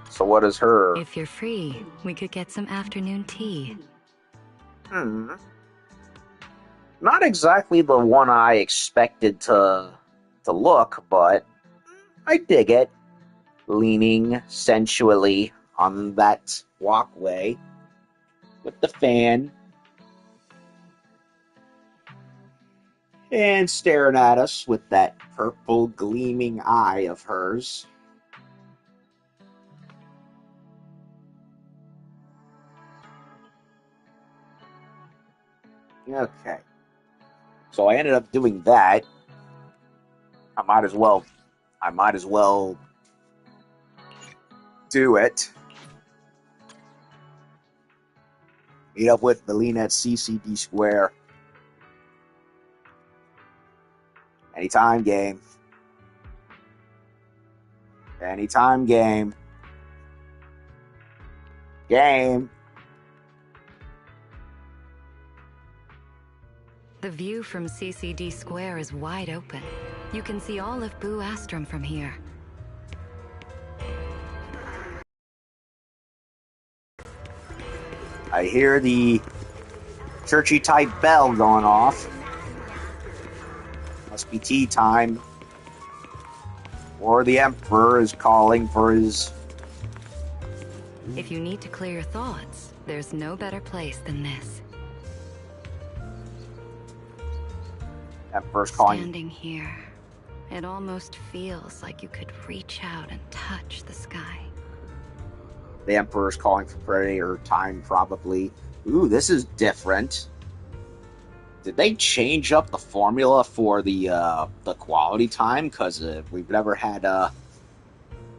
So what is her? If you're free, we could get some afternoon tea. Not exactly the one I expected to look, but I dig it. Leaning sensually on that walkway with the fan and staring at us with that purple gleaming eye of hers. Okay. So I ended up doing that. I might as well do it. Meet up with Belina at CCD Square. Anytime, game. Anytime, game. Game. The view from CCD Square is wide open. You can see all of Boo Astrum from here. I hear the churchy type bell going off. Must be tea time. Or the Emperor is calling for his... If you need to clear your thoughts, there's no better place than this. Emperor's calling. Standing here, it almost feels like you could reach out and touch the sky. The Emperor's calling for prayer time, probably. Ooh, this is different. Did they change up the formula for the quality time? Because we've never had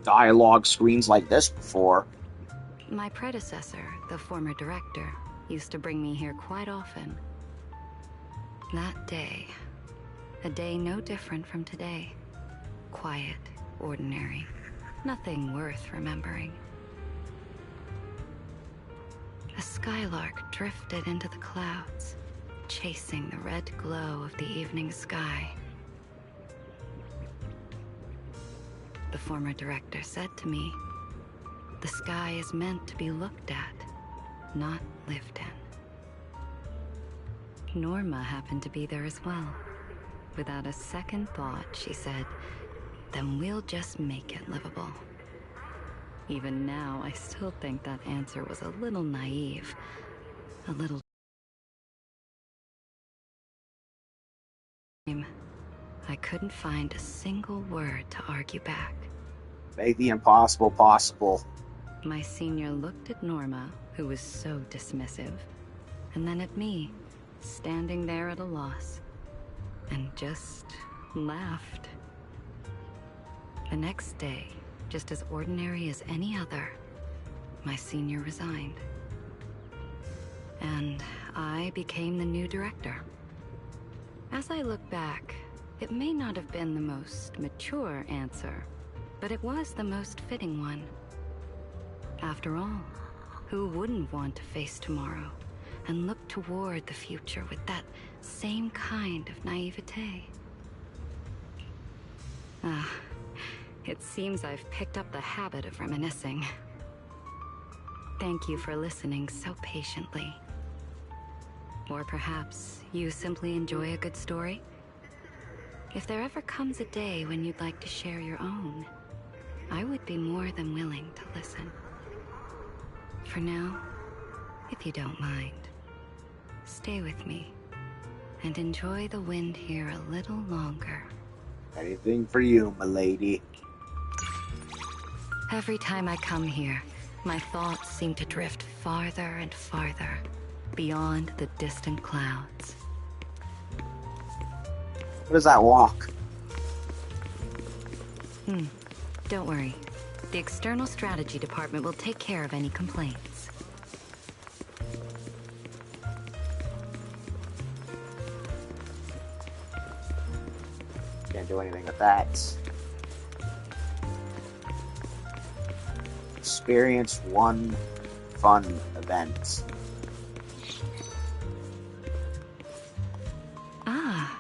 dialogue screens like this before. My predecessor, the former director, used to bring me here quite often. That day, a day no different from today. Quiet, ordinary, nothing worth remembering. A skylark drifted into the clouds, chasing the red glow of the evening sky. The former director said to me, "The sky is meant to be looked at, not lived in." Norma happened to be there as well. Without a second thought, she said, "Then we'll just make it livable." Even now, I still think that answer was a little naive, a little... I couldn't find a single word to argue back. Make the impossible possible. My senior looked at Norma, who was so dismissive, and then at me, standing there at a loss, and just laughed. The next day, just as ordinary as any other, my senior resigned. And I became the new director. As I look back, it may not have been the most mature answer, but it was the most fitting one. After all, who wouldn't want to face tomorrow and look toward the future with that same kind of naivete? It seems I've picked up the habit of reminiscing. Thank you for listening so patiently. Or perhaps you simply enjoy a good story? If there ever comes a day when you'd like to share your own, I would be more than willing to listen. For now, if you don't mind, stay with me and enjoy the wind here a little longer. Anything for you, milady. Every time I come here, my thoughts seem to drift farther and farther, beyond the distant clouds. What is that walk? Don't worry. The external strategy department will take care of any complaints. Can't do anything with that. Experience one fun event. Ah.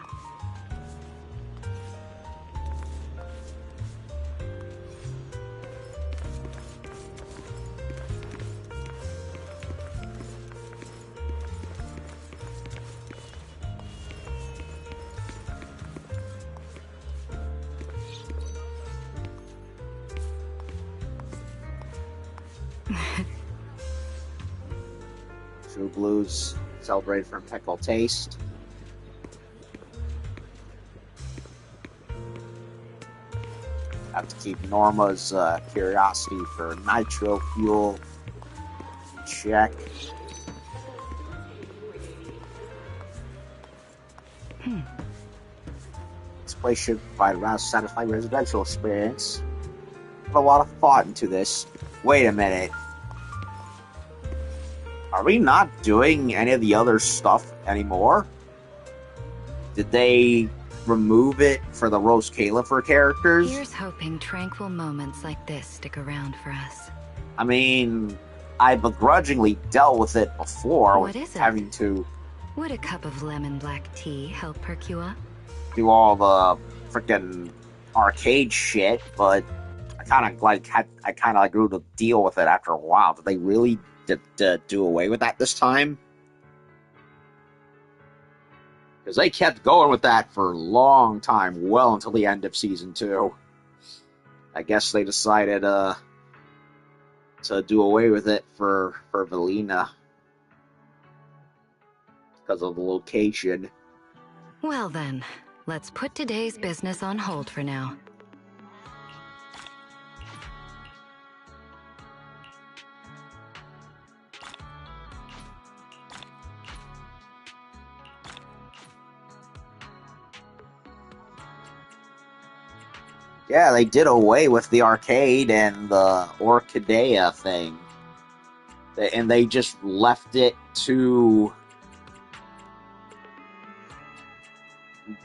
True Blues celebrated for impeccable taste. Have to keep Norma's curiosity for nitro fuel in check. This place should provide a rather satisfying residential experience. Put a lot of thought into this. Wait a minute. Are we not doing any of the other stuff anymore? Did they remove it for the Rose Califer characters? Here's hoping tranquil moments like this stick around for us. I mean, I begrudgingly dealt with it before What with is it? having to Would a cup of lemon black tea help perk you up? do all the freaking arcade shit, but I kind of grew to deal with it after a while. Did they really do away with that this time? Because they kept going with that for a long time, well until the end of Season 2. I guess they decided to do away with it for Valina. Because of the location. Well then, let's put today's business on hold for now. Yeah, they did away with the arcade and the Orchidea thing. And they just left it to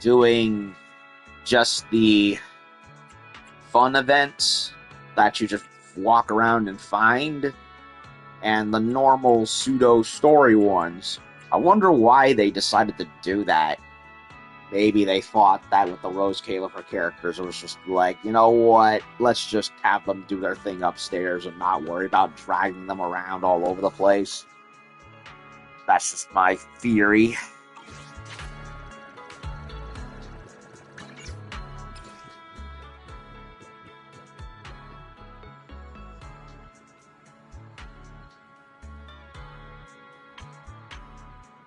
doing just the fun events that you just walk around and find, and the normal pseudo-story ones. I wonder why they decided to do that. Maybe they thought that with the Rose Califer characters, it was just like, you know what, let's just have them do their thing upstairs and not worry about dragging them around all over the place. That's just my theory.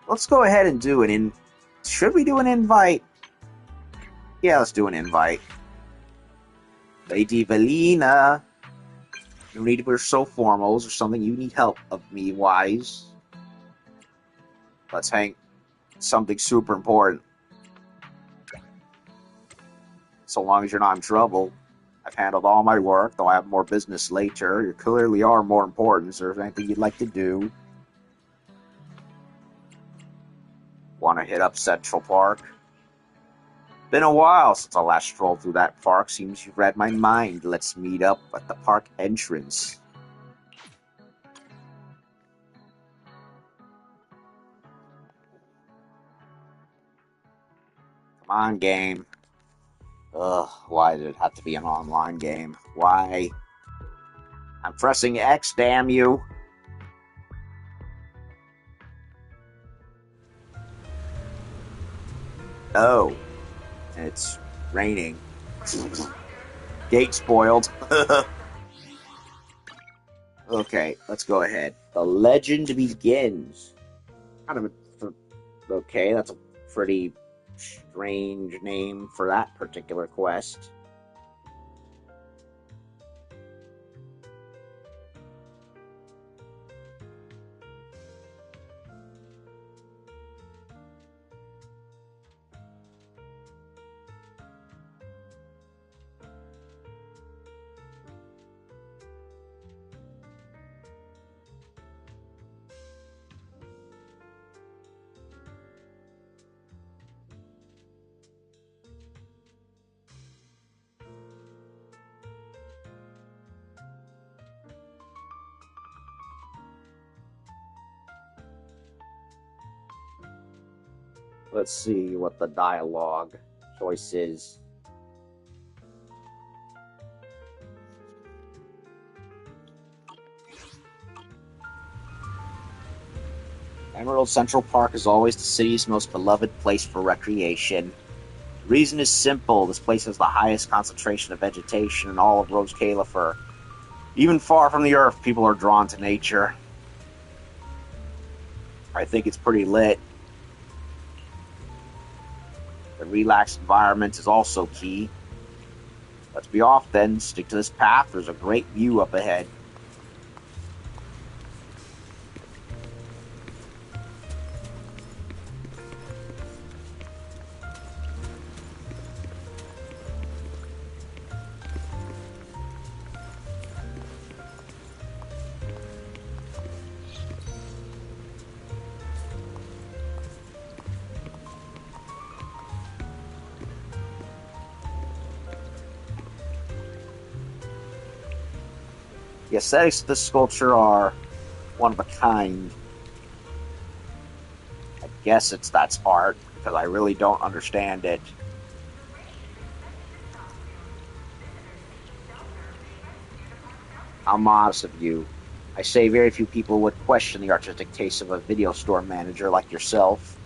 Let's go ahead and do an should we do an invite? Yeah, let's do an invite. Lady Valina. You need to wear so formal. Is there something you need help of me, wise? Let's hang something super important. So long as you're not in trouble. I've handled all my work, though I have more business later. You clearly are more important. Is there anything you'd like to do? Want to hit up Central Park? Been a while since I last strolled through that park. Seems you've read my mind. Let's meet up at the park entrance. Come on, game. Ugh, why did it have to be an online game? Why? I'm pressing X, damn you. Oh. It's raining. Gate spoiled. Okay, let's go ahead. The legend begins. Okay, that's a pretty strange name for that particular quest. Let's see what the dialogue choice is. Emerald Central Park is always the city's most beloved place for recreation. The reason is simple. This place has the highest concentration of vegetation in all of Rose Califer. Even far from the earth, people are drawn to nature. I think it's pretty lit. The relaxed environment is also key. Let's be off then. Stick to this path. There's a great view up ahead. The aesthetics of this sculpture are one of a kind. I guess that's art, because I really don't understand it. How modest of you. I say very few people would question the artistic taste of a video store manager like yourself.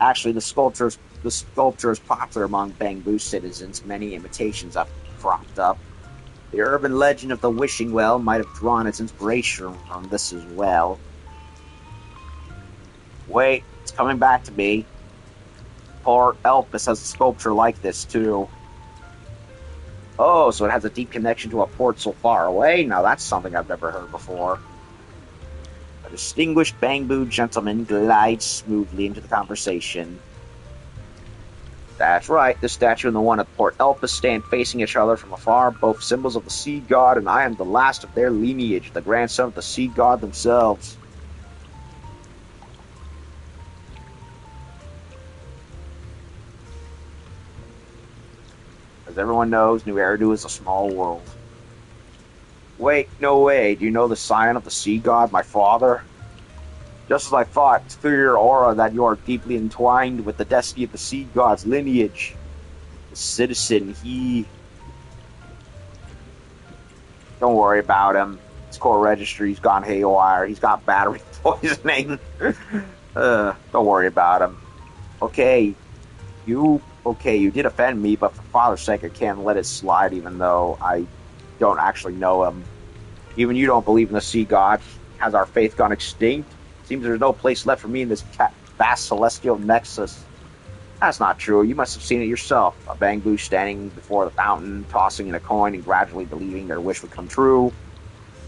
Actually, the sculpture is popular among Bangbu citizens. Many imitations have cropped up. The urban legend of the wishing well might have drawn its inspiration from this as well. Wait, it's coming back to me. Port Elpis has a sculpture like this, too. Oh, so it has a deep connection to a port so far away? Now that's something I've never heard before. A distinguished Bangbu gentleman glides smoothly into the conversation. That's right, this statue and the one at Port Elpis stand facing each other from afar, both symbols of the sea god, and I am the last of their lineage, the grandson of the sea god themselves. As everyone knows, New Eridu is a small world. Wait, no way, do you know the scion of the sea god, my father? Just as I thought, through your aura, that you are deeply entwined with the destiny of the sea god's lineage. The citizen, Don't worry about him. His core registry's gone haywire. He's got battery poisoning. Don't worry about him. Okay, you did offend me, but for father's sake, I can't let it slide, even though I don't actually know him. Even you don't believe in the sea god. Has our faith gone extinct? Seems there's no place left for me in this vast celestial nexus. That's not true. You must have seen it yourself. A Bangbu standing before the fountain, tossing in a coin and gradually believing their wish would come true.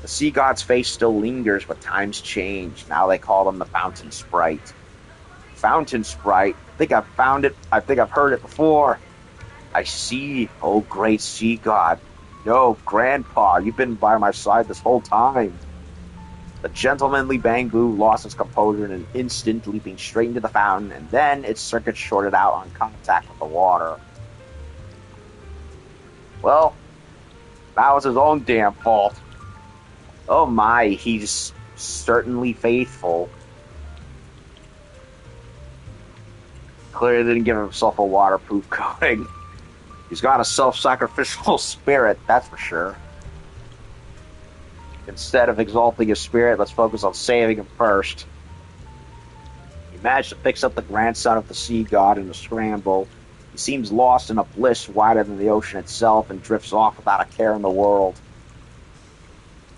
The sea god's face still lingers, but times change. Now they call him the fountain sprite. Fountain sprite. I think I've found it. I think I've heard it before. I see. Oh, great sea god. No, Grandpa, you've been by my side this whole time. The gentlemanly Bangbu lost his composure in an instant, leaping straight into the fountain, and then its circuit shorted out on contact with the water. Well, that was his own damn fault. Oh my, he's certainly faithful. Clearly didn't give himself a waterproof coating. He's got a self-sacrificial spirit, that's for sure. Instead of exalting his spirit, let's focus on saving him first. He managed to fix up the grandson of the sea god in a scramble. He seems lost in a bliss wider than the ocean itself and drifts off without a care in the world.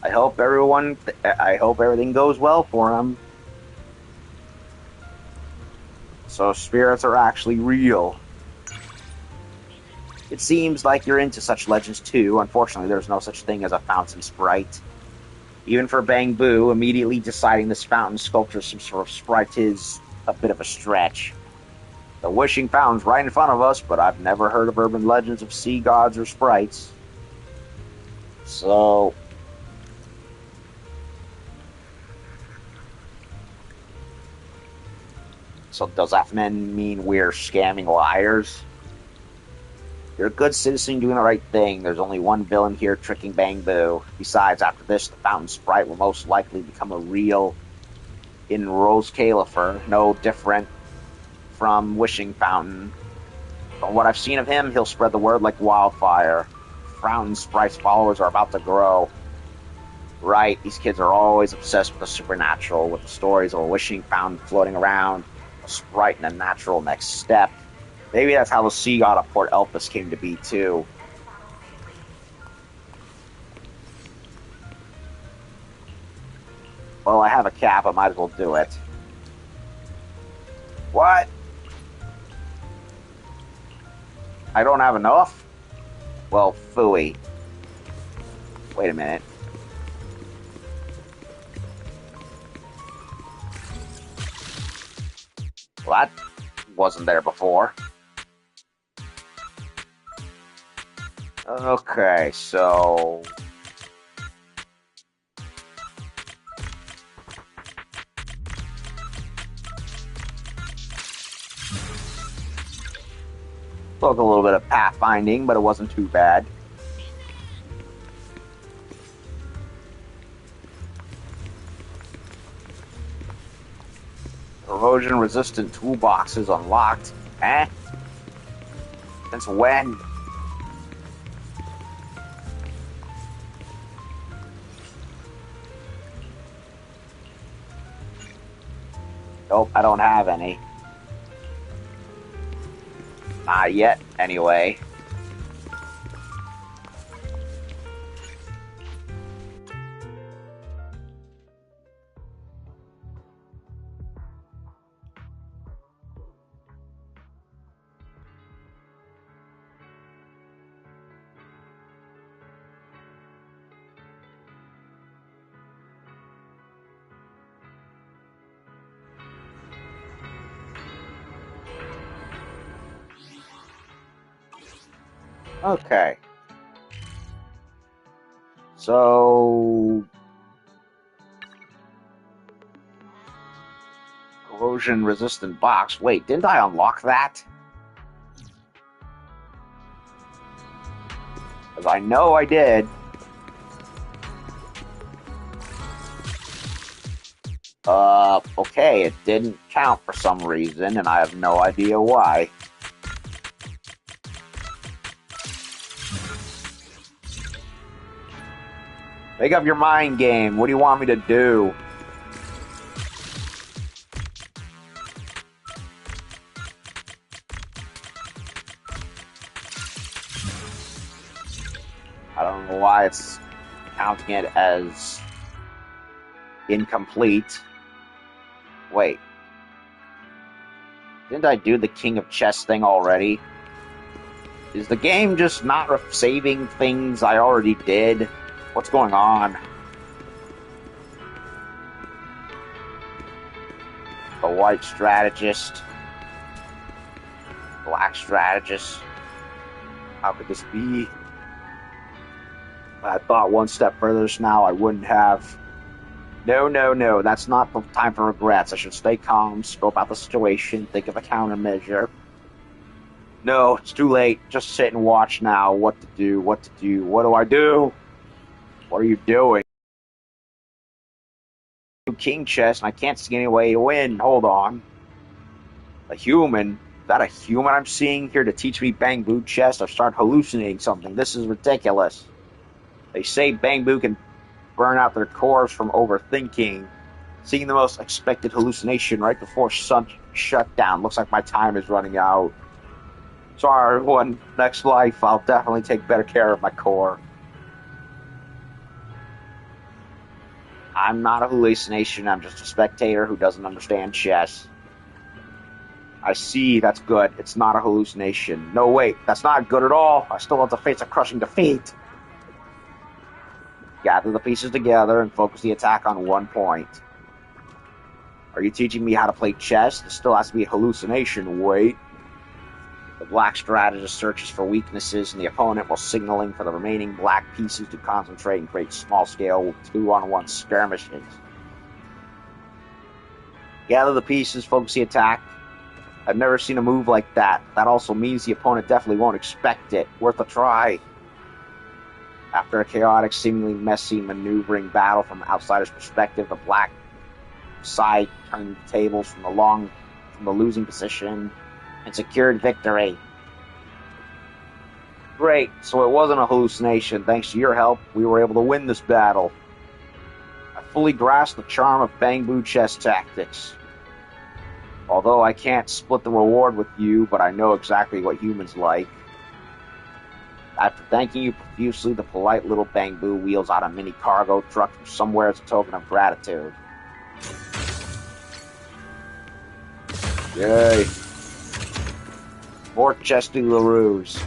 I hope everything goes well for him. So spirits are actually real. It seems like you're into such legends too. Unfortunately, there's no such thing as a fountain sprite. Even for Bangbu, immediately deciding this fountain sculpture some sort of sprite is a bit of a stretch. The wishing fountain's right in front of us, but I've never heard of urban legends of sea gods or sprites. So does that mean we're scamming liars? You're a good citizen doing the right thing. There's only one villain here tricking Bangbu. Besides, after this, the fountain sprite will most likely become a real in Rose Califer, no different from Wishing Fountain. From what I've seen of him, he'll spread the word like wildfire. Fountain Sprite's followers are about to grow. Right, these kids are always obsessed with the supernatural, with the stories of a Wishing Fountain floating around, a sprite and a natural next step. Maybe that's how the sea god of Port Elpis came to be, too. Well, I have a cap, I might as well do it. What? I don't have enough? Well, phooey. Wait a minute. Well, that wasn't there before. Okay, so... Took a little bit of pathfinding, but it wasn't too bad. Erosion-resistant toolbox is unlocked. Eh? Since when? Nope, I don't have any. Not yet, anyway. Okay. So... corrosion-resistant box. Wait, didn't I unlock that? Because I know I did. Okay, it didn't count for some reason, and I have no idea why. Make up your mind, game. What do you want me to do? I don't know why it's counting it as incomplete. Wait. Didn't I do the King of Chess thing already? Is the game just not saving things I already did? What's going on? The white strategist. Black strategist. How could this be? I thought one step further just now, I wouldn't have. No. That's not the time for regrets. I should stay calm, scope out the situation, think of a countermeasure. No, it's too late. Just sit and watch now. What to do? What do I do? What are you doing? King chest, and I can't see any way to win. Hold on. A human? Is that a human I'm seeing here to teach me Bang Boo chest? I've started hallucinating something. This is ridiculous. They say Bang Boo can burn out their cores from overthinking. Seeing the most expected hallucination right before sun shutdown. Looks like my time is running out. Sorry, everyone. Next life, I'll definitely take better care of my core. I'm not a hallucination. I'm just a spectator who doesn't understand chess. I see. That's good. It's not a hallucination. No, wait. That's not good at all. I still have to face a crushing defeat. Gather the pieces together and focus the attack on one point. Are you teaching me how to play chess? This still has to be a hallucination. Wait. The black strategist searches for weaknesses in the opponent while signaling for the remaining black pieces to concentrate and create small-scale 2-on-1 skirmishes. Gather the pieces, focus the attack. I've never seen a move like that. That also means the opponent definitely won't expect it. Worth a try. After a chaotic, seemingly messy maneuvering battle from outsider's perspective, the black side turned the tables from the losing position and secured victory. Great, so it wasn't a hallucination. Thanks to your help, we were able to win this battle. I fully grasp the charm of Bang Boo chess tactics. Although I can't split the reward with you, but I know exactly what humans like. After thanking you profusely, the polite little Bang Boo wheels out a mini cargo truck from somewhere as a token of gratitude. Yay. More Chesty LaRue's.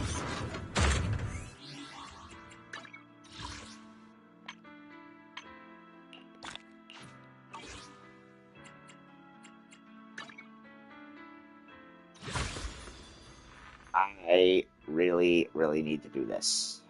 I really need to do this.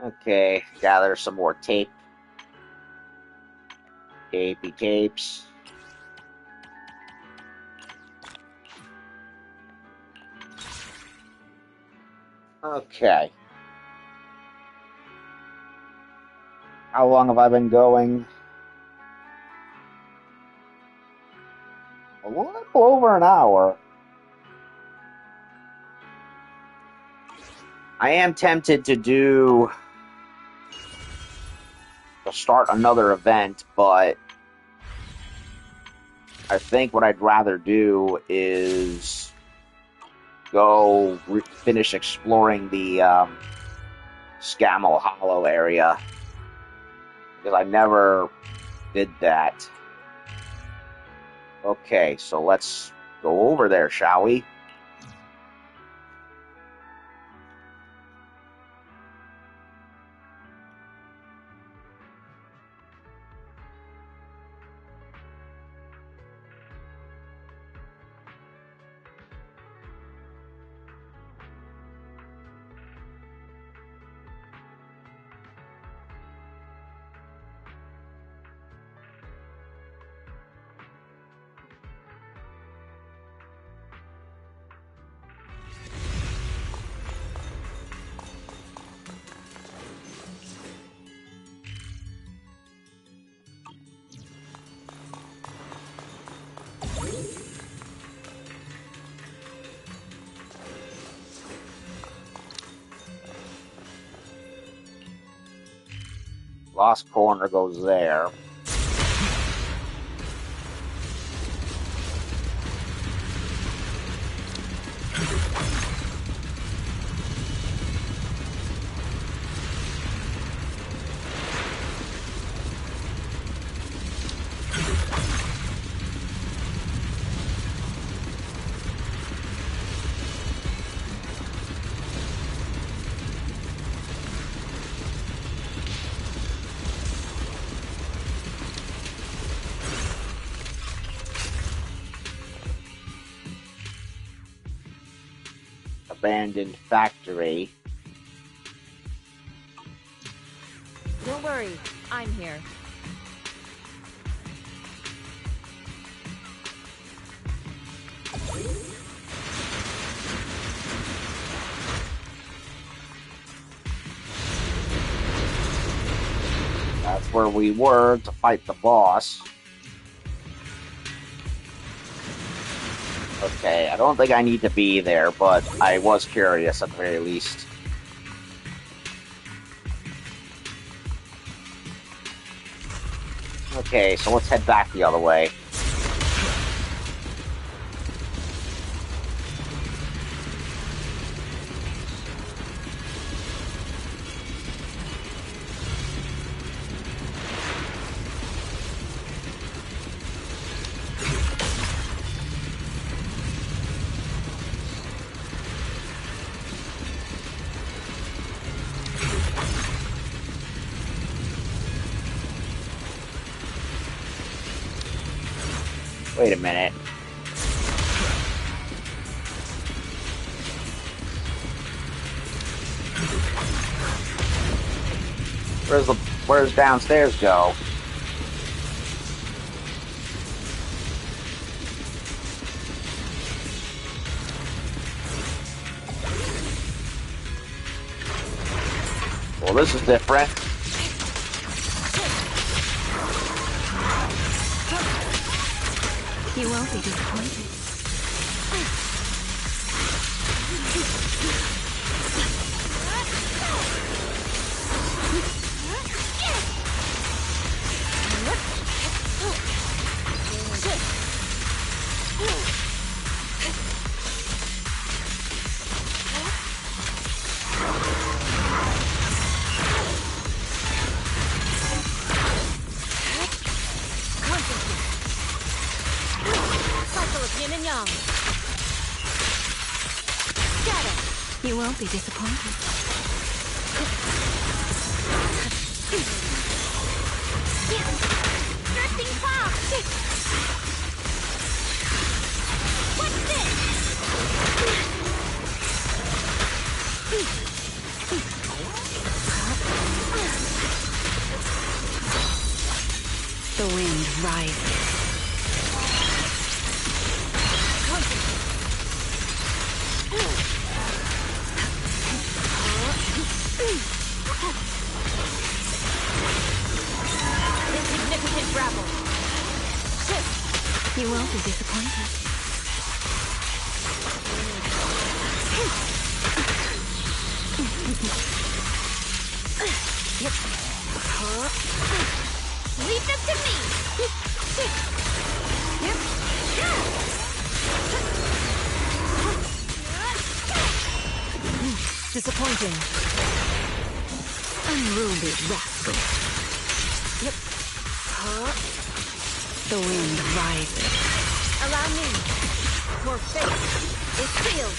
Okay, gather some more tape. Tapey tapes. Okay. How long have I been going? A little over an hour. I am tempted to start another event, but I think what I'd rather do is go finish exploring the Scammel Hollow area, because I never did that. Okay, so let's go over there, shall we? Lost corner goes there. abandoned factory. Don't worry, I'm here. That's where we were to fight the boss. Okay, I don't think I need to be there, but I was curious at the very least. Okay, so let's head back the other way. Wait a minute. Where's downstairs go? Well, this is different. You won't be disappointed. You won't be disappointed. Drifting pop! What's this? The wind rises. Insignificant grapple. You won't be disappointed. Leave them to me! Disappointing. Unruly rascal. The wind rises. Allow me. Your fate is sealed.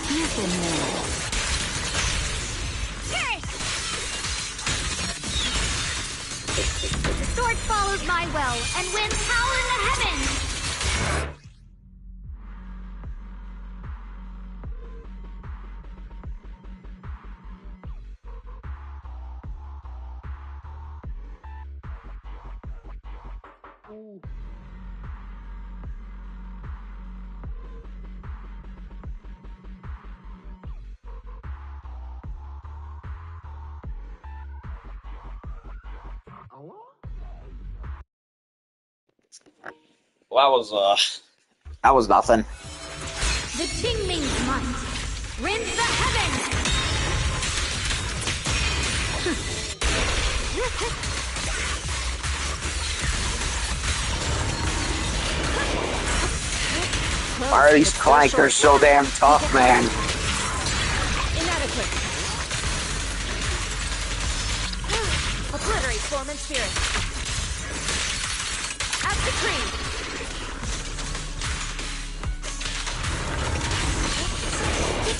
Nothing more. The sword follows my well and wins power in the heavens! Well, that was nothing. The Tingming's might rends the heavens! Why are these clankers so damn tough, man? Inadequate. Obliterate form and spirit. As decreed.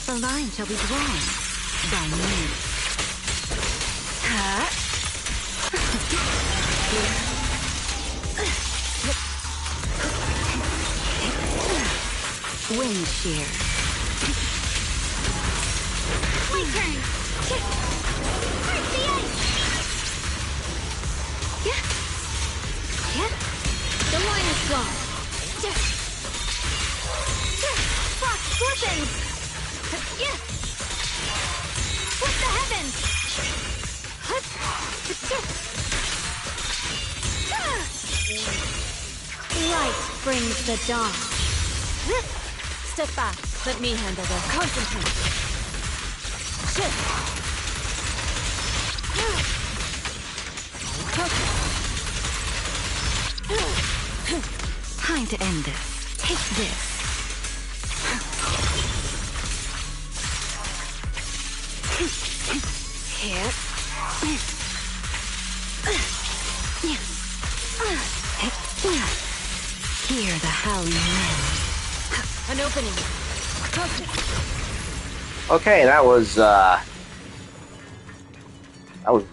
The line shall be drawn by me. Huh? Wind shear. My turn! Break the ice! Yeah. Yeah. The line is drawn. Frost glistens! Yeah. Split the heavens! Light brings the dawn. Step back. Let me handle this. Concentrate. Shift. Time to end this. Take this. Here. Hear the howling wind. An opening. Focus. Okay, that was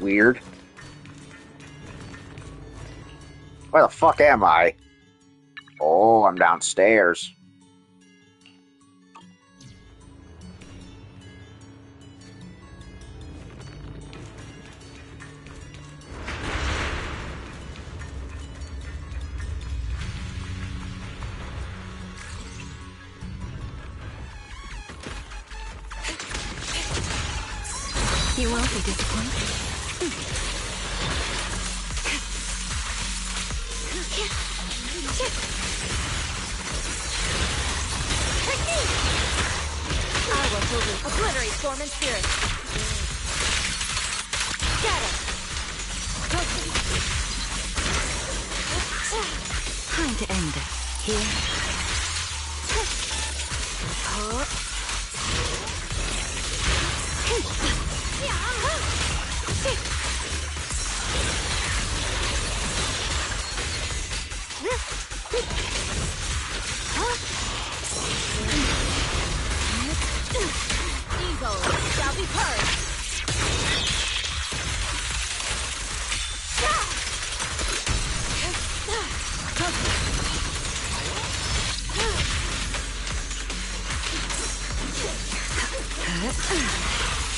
weird. Where the fuck am I? Oh, I'm downstairs. You won't be disappointed. I will totally obliterate form and spirit. Scatter. Focus. Time to end this. Here. Evil shall be purged.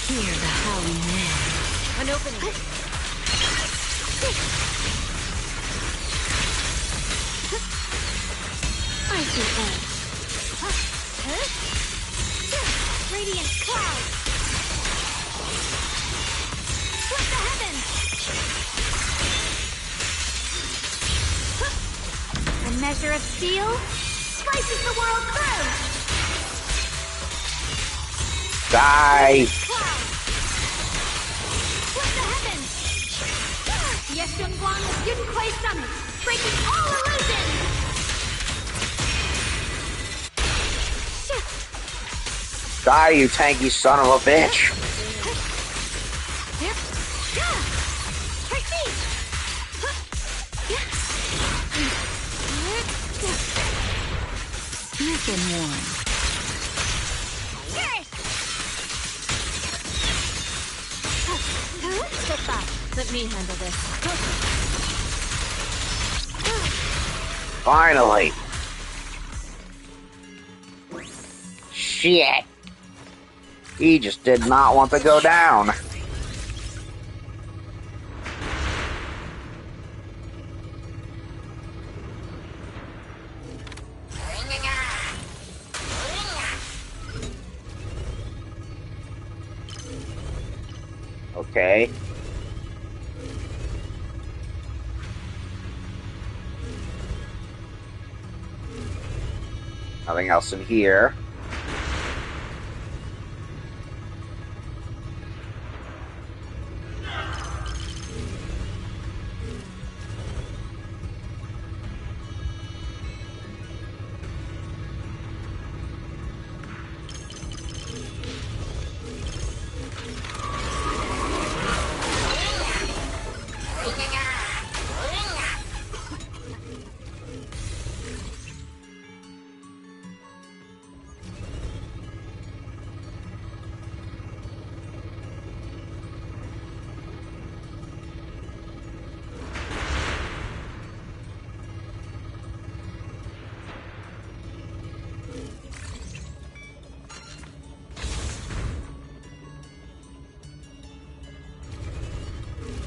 Hear the howling wind. An opening. Icy edge. Radiant cloud. Split the heavens. A measure of steel slices the world through. Die! Cloud. Split the heavens. Yeshunguan with Yun Kuei Summit, breaking all illusions. Die, you tanky son of a bitch! You've been warned. Step back. Let me handle this. Finally! Shit! He just did not want to go down. Okay. Nothing else in here.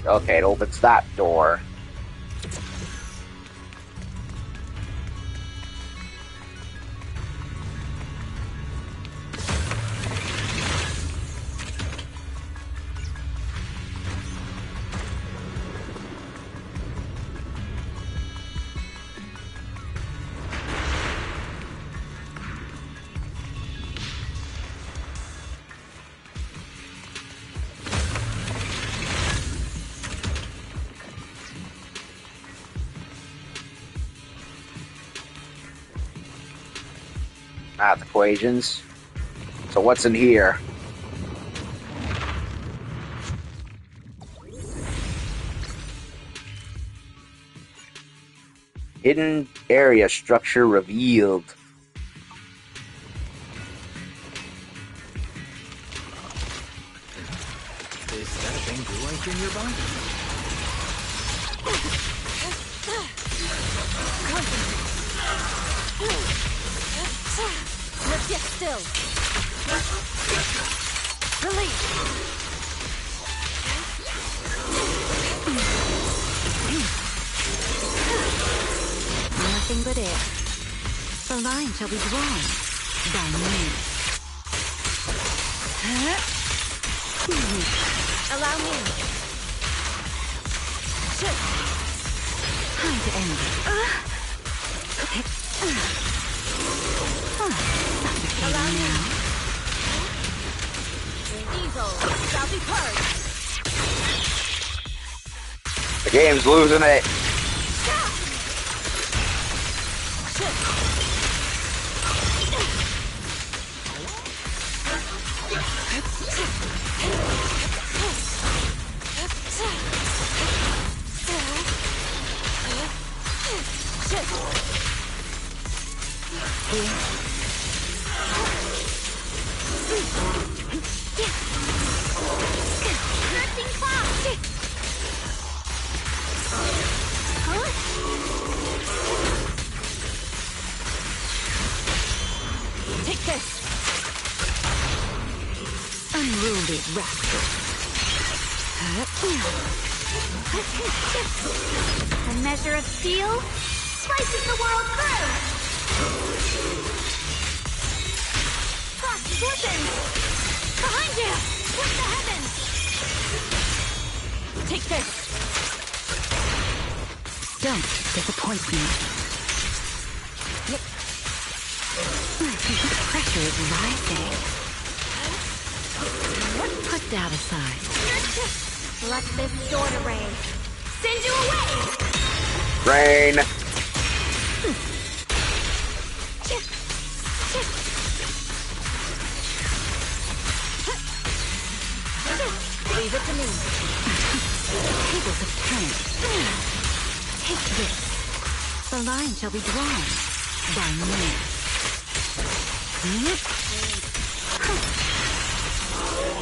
Okay, it opens that door. Math equations. So what's in here? Hidden area structure revealed. Is that a bamboo I hear nearby? Let's get still. Release. Nothing but air. The line shall be drawn by me. Allow me. Time to end it. Allow me. Now. Evil shall be purged. The game's losing it. Take this. Unruly rascal. A measure of steel slices the world through. Frost fortune! Behind you! Towards the heavens! Take this. Don't disappoint me. The pressure is rising. Put that aside. Let this sword array send you away! Rain. Leave it to me. Tables have turned. Take this. The line shall be drawn by me.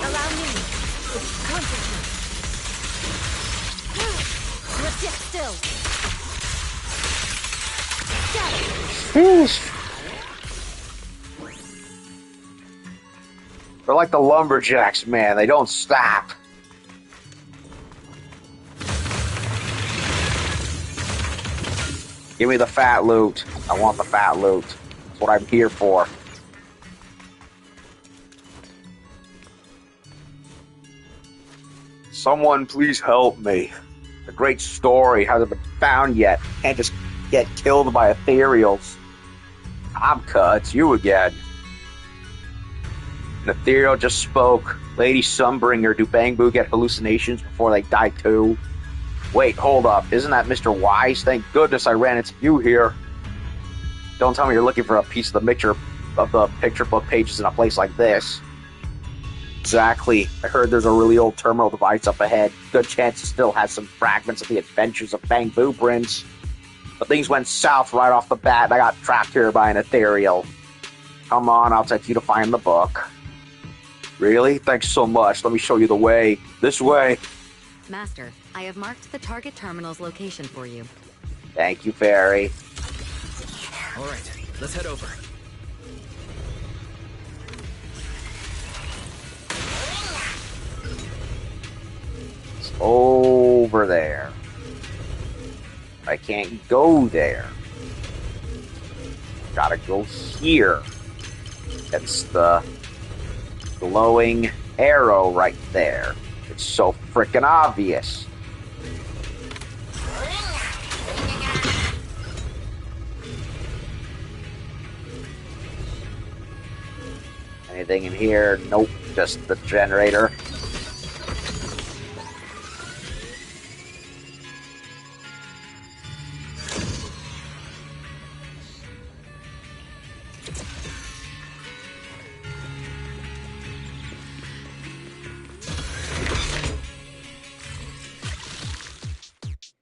Allow me. Concentrate. Let's get still. They're like the lumberjacks, man. They don't stop. Give me the fat loot. I want the fat loot. That's what I'm here for. Someone please help me. The great story hasn't been found yet. Can't just get killed by ethereals. Abka, it's you again. An ethereal just spoke. Lady Sunbringer, do Bangbu get hallucinations before they die too? Wait, hold up. Isn't that Mr. Wise? Thank goodness I ran into you here. Don't tell me you're looking for a piece of the picture book pages in a place like this. Exactly. I heard there's a really old terminal device up ahead. Good chance it still has some fragments of the adventures of Bangbu Prince. But things went south right off the bat, and I got trapped here by an ethereal. Come on, I'll take you to find the book. Really? Thanks so much. Let me show you the way. This way. Master, I have marked the target terminal's location for you. Thank you, Fairy. All right, let's head over. Oh. over there. I can't go there. Gotta go here. It's the glowing arrow right there. It's so freaking obvious. Anything in here? Nope, just the generator.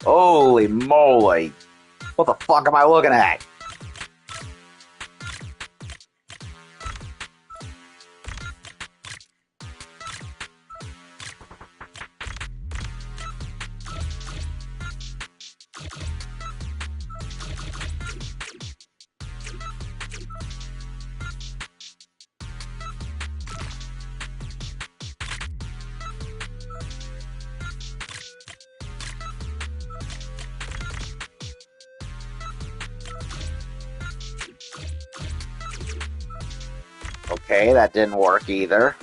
Holy moly! What the fuck am I looking at? Okay, that didn't work either.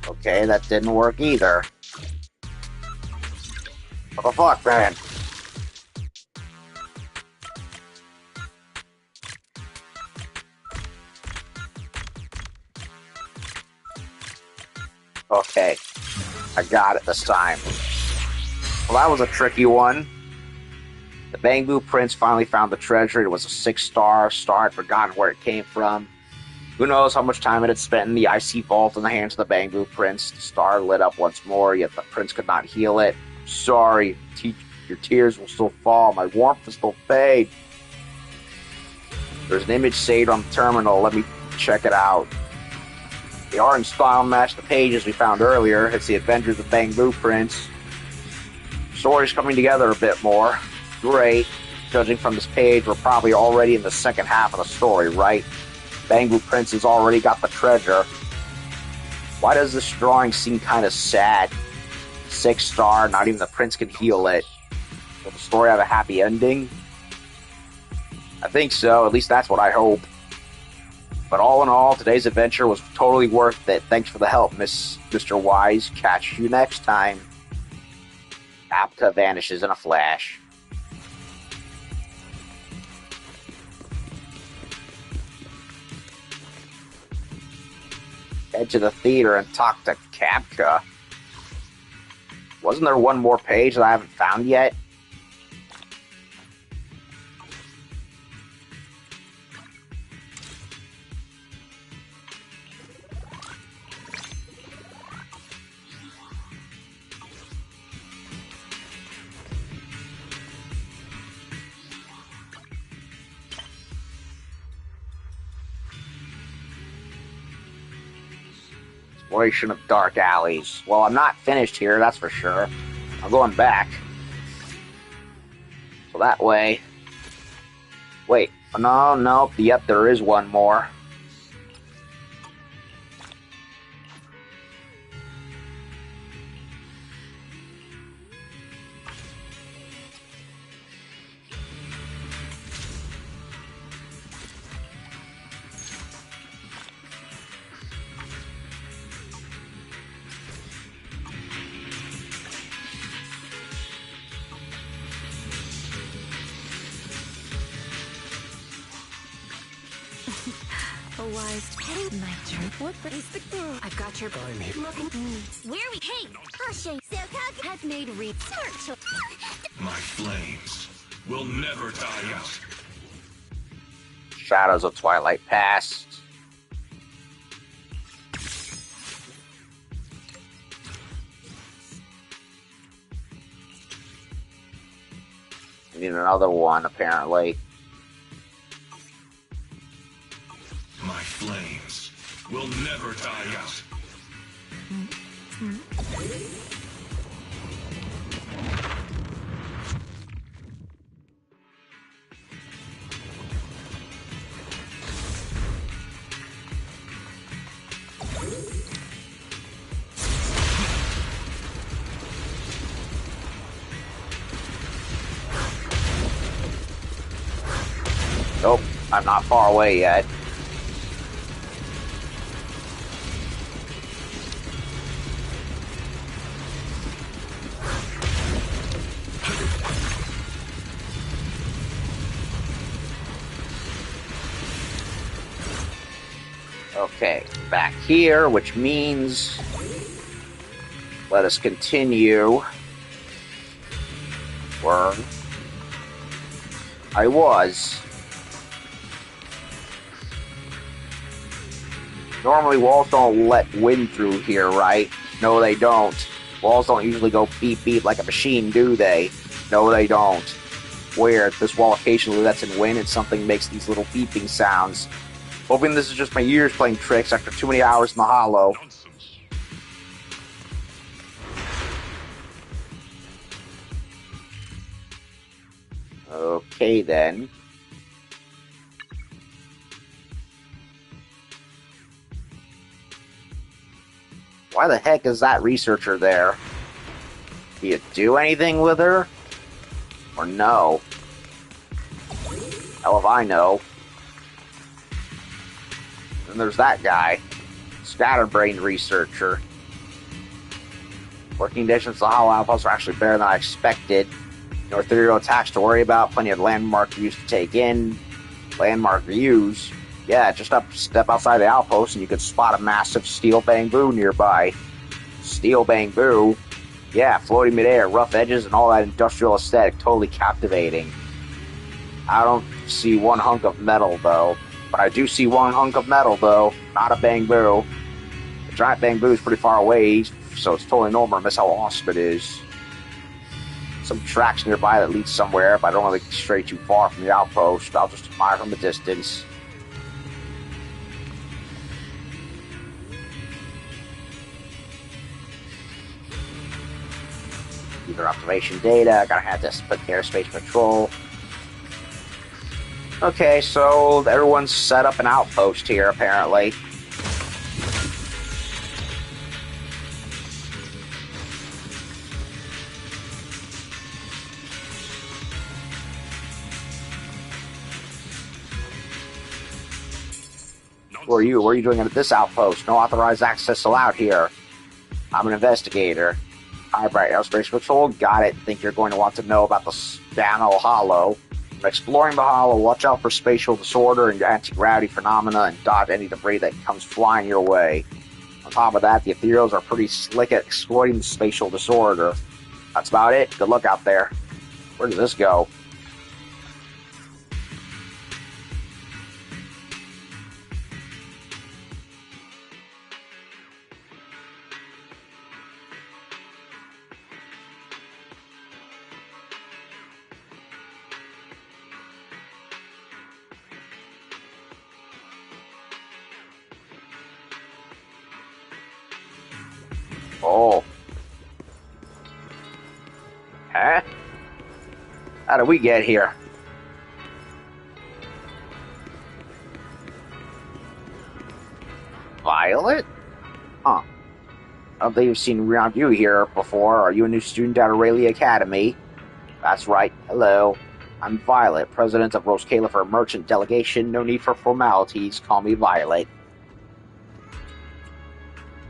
Okay, that didn't work either. What the fuck, man? Okay, I got it this time. Well, that was a tricky one. The Bamboo Prince finally found the treasure. It was a 6-star. Star had forgotten where it came from. Who knows how much time it had spent in the icy vault in the hands of the Bamboo Prince. The star lit up once more, yet the prince could not heal it. Sorry, your tears will still fall. My warmth will still fade. There's an image saved on the terminal. Let me check it out. The art and style match the pages we found earlier. It's the adventures of Bamboo Prince. Story's coming together a bit more. Great. Judging from this page, we're probably already in the second half of the story, right? Bamboo Prince has already got the treasure. Why does this drawing seem kind of sad? 6-star, not even the prince can heal it. Will the story have a happy ending? I think so, at least that's what I hope. But all in all, today's adventure was totally worth it. Thanks for the help, Mr. Wise. Catch you next time. Apka vanishes in a flash. Head to the theater and talk to Kapka. Wasn't there one more page that I haven't found yet? Exploration of dark alleys. Well, I'm not finished here, that's for sure. I'm going back. So that way... Wait, no, yep, there is one more. A wise my turn. What is the girl? I've got your I'm here. Where are we? Hey, Ashe, Selkag has made Search. My flames will never die out. Shadows of Twilight Past. We need another one, apparently. My flames will never die out. Nope, I'm not far away yet. Okay, back here, which means let us continue where I was. Normally walls don't let wind through here, right? No, they don't. Walls don't usually go beep beep like a machine, do they? No, they don't. Weird. This wall occasionally lets in wind and something makes these little beeping sounds. Hoping this is just my ears playing tricks after too many hours in the hollow. Okay, then. Why the heck is that researcher there? Do you do anything with her? Or no? Hell if I know. And there's that guy. Scatterbrained researcher. Working conditions, the hollow outposts are actually better than I expected. No ethereal attacks to worry about, plenty of landmark views to take in. Landmark views? Yeah, just step outside the outpost and you can spot a massive steel bamboo nearby. Steel bamboo? Yeah, floating midair, rough edges, and all that industrial aesthetic, totally captivating. I don't see one hunk of metal, though. But I do see one hunk of metal, though. Not a bamboo. The giant bamboo is pretty far away, so it's totally normal to miss how awesome it is. Some tracks nearby that lead somewhere, but I don't want to stray too far from the outpost. I'll just admire from a distance. User observation data. Gotta have this put airspace patrol. Okay, so everyone's set up an outpost here, apparently. Who are you? What are you doing at this outpost? No authorized access allowed here. I'm an investigator. Alright, Airspace Patrol, got it. Think you're going to want to know about the Spano Hollow. When exploring the Hollow, watch out for spatial disorder and anti-gravity phenomena and dodge any debris that comes flying your way. On top of that, the Ethereals are pretty slick at exploiting the spatial disorder. That's about it. Good luck out there. Where does this go? Oh. Huh? How did we get here? Violet? Huh. I don't think you've seen around you here before. Are you a new student at Aurelia Academy? That's right. Hello. I'm Violet, president of Rose Califer Merchant Delegation. No need for formalities. Call me Violet.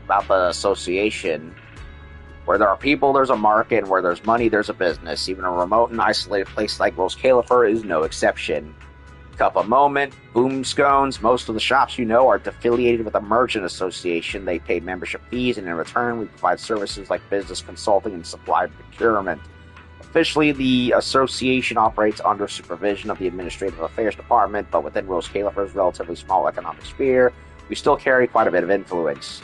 About the association. Where there are people, there's a market, and where there's money, there's a business. Even a remote and isolated place like Rose Califer is no exception. Cup of Moment, Boom Scones, most of the shops you know are affiliated with a merchant association. They pay membership fees, and in return, we provide services like business consulting and supply procurement. Officially, the association operates under supervision of the Administrative Affairs Department, but within Rose Califer's relatively small economic sphere, we still carry quite a bit of influence.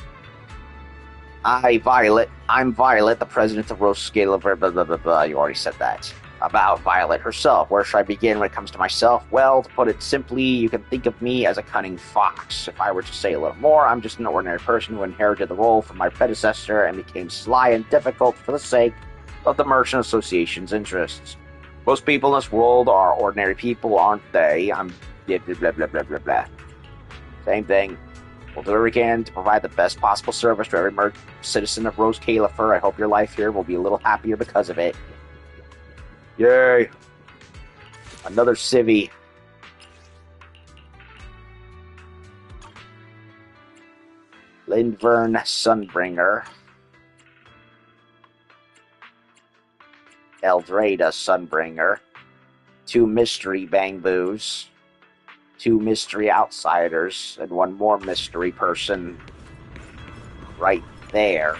I'm Violet, the president of Rose Califer, blah, blah, blah, blah. You already said that. about Violet herself. Where should I begin when it comes to myself? Well, to put it simply, you can think of me as a cunning fox. If I were to say a little more, I'm just an ordinary person who inherited the role from my predecessor and became sly and difficult for the sake of the Merchant Association's interests. Most people in this world are ordinary people, aren't they? I'm blah, blah, blah, blah, blah, blah, blah. Same thing. We'll do what we can to provide the best possible service to every citizen of Rose Califer. I hope your life here will be a little happier because of it. Yay! Another civvy. Lindvern Sunbringer. Eldrada Sunbringer. 2 mystery Bangboos. 2 mystery outsiders. And 1 more mystery person. Right there.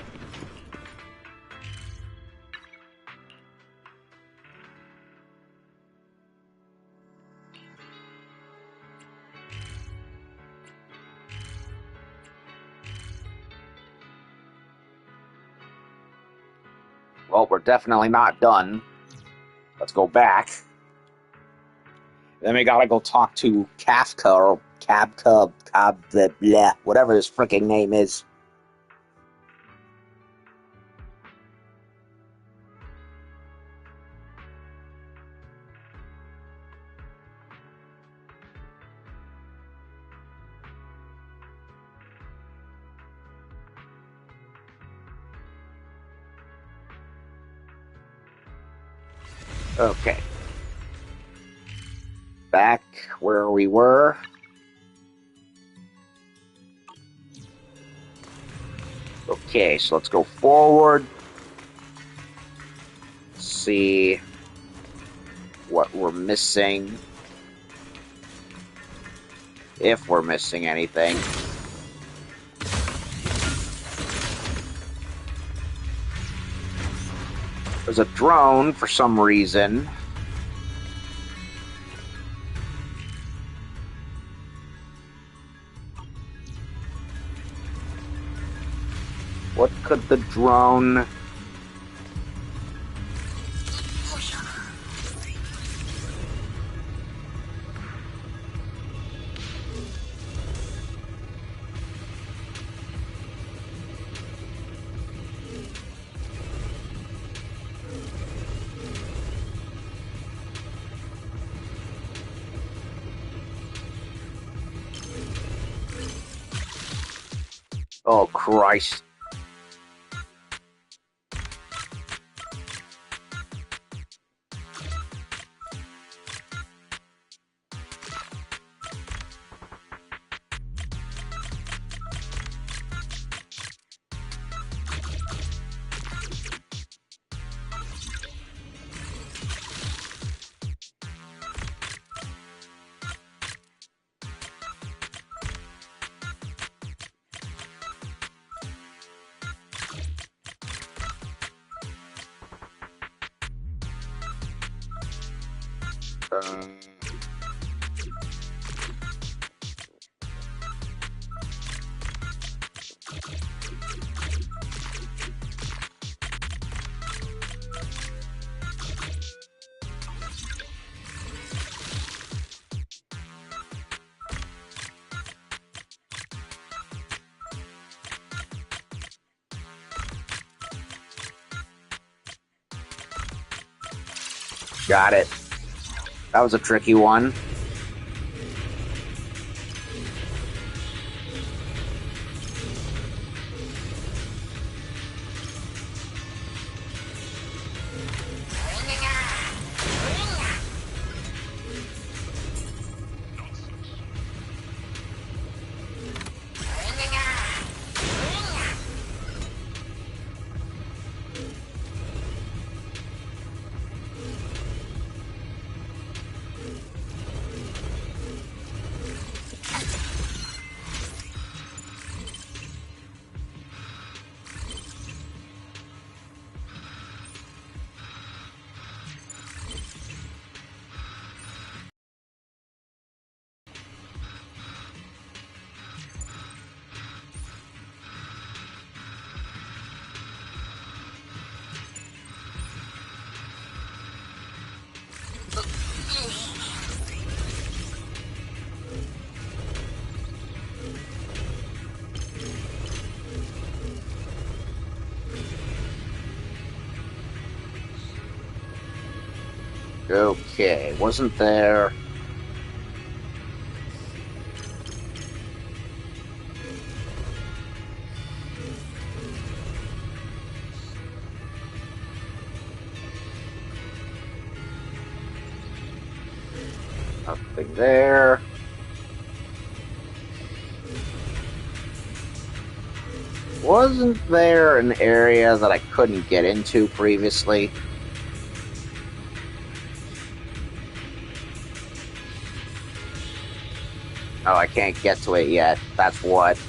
Well, we're definitely not done. Let's go back. Then we gotta go talk to Kafka or Cabka, blah, blah, whatever his freaking name is. Okay. Back where we were. Okay, so let's go forward. See what we're missing. If we're missing anything. There's a drone for some reason. What could the drone... Oh, Christ. Got it. That was a tricky one. Okay, wasn't there... Nothing there. Wasn't there an area that I couldn't get into previously? Oh, I can't get to it yet. That's what.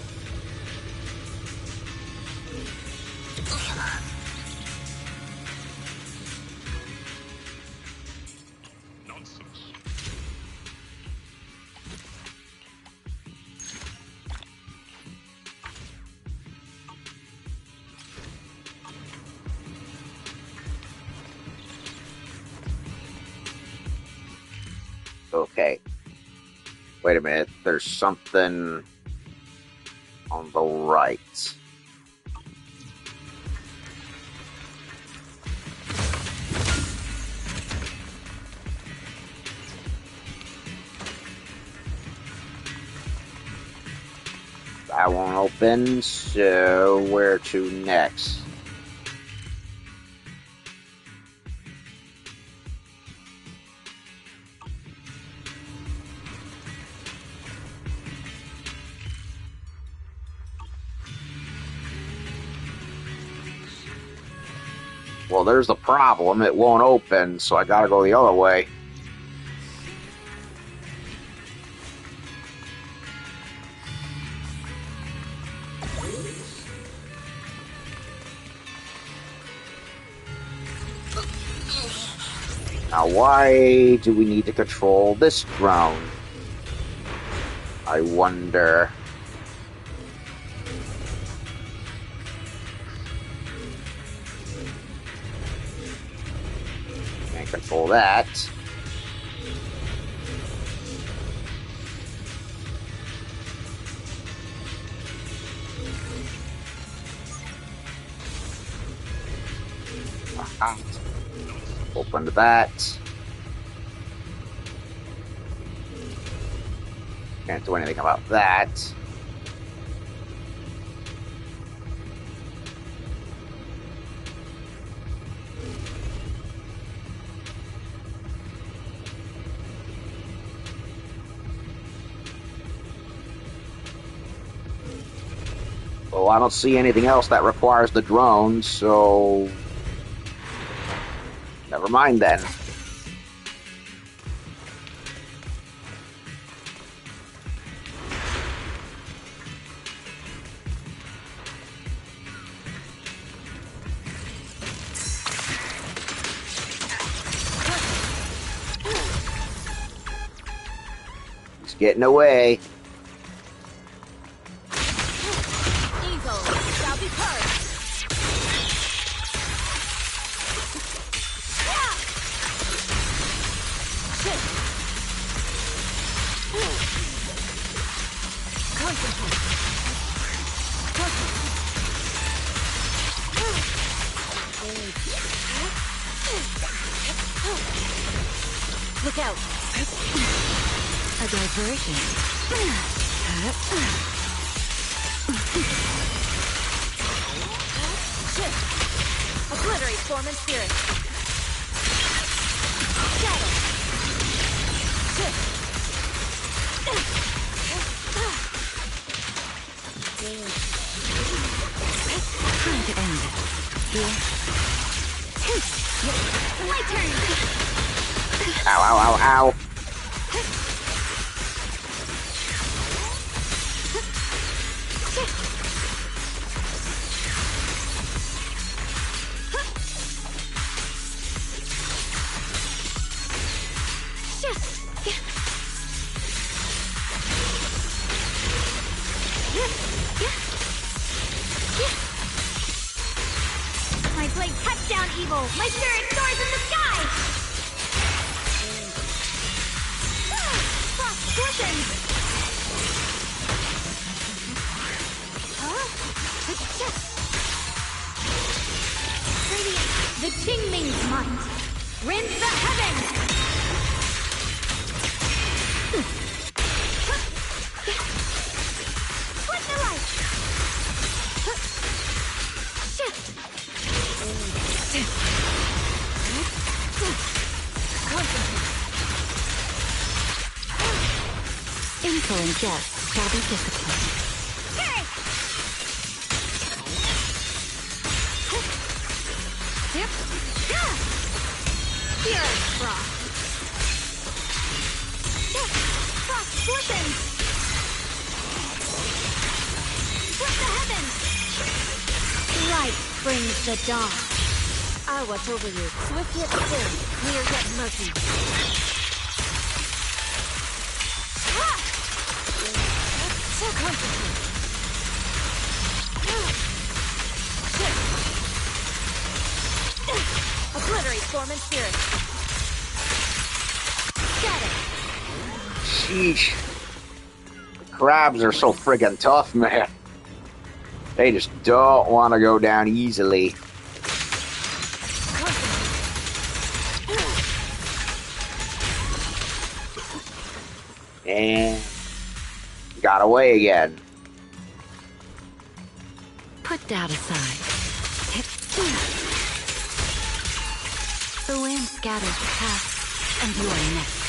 Okay. Wait a minute. There's something on the right. That won't open, so where to next? Well, there's the problem. It won't open, so I gotta go the other way. Now, why do we need to control this drone? I wonder. Can't control that. Aha. Open that. Can't do anything about that. Well, I don't see anything else that requires the drone, so... never mind then. He's getting away. Evil shall be purged. Look out! A diversion. Obliterate form and spirit. Shadow. Time to end it. Here. My turn. Ow, ow, ow, ow. My blade cuts down evil. My spirit soars in the sky. Frost torsions. Radiant. The Qingming's might. Rend the heavens! Split the light! Insolent guests shall be disciplined. Pure frost. Frost glistens. Split the heavens. Light brings the dawn. I'll watch over you. Swift yet still, clear yet murky. So concentrate. Obliterate form and spirit. Shatter. Sheesh. The crabs are so friggin' tough, man. They just don't want to go down easily. And got away again. Put doubt aside. The wind scatters the past, and you are next.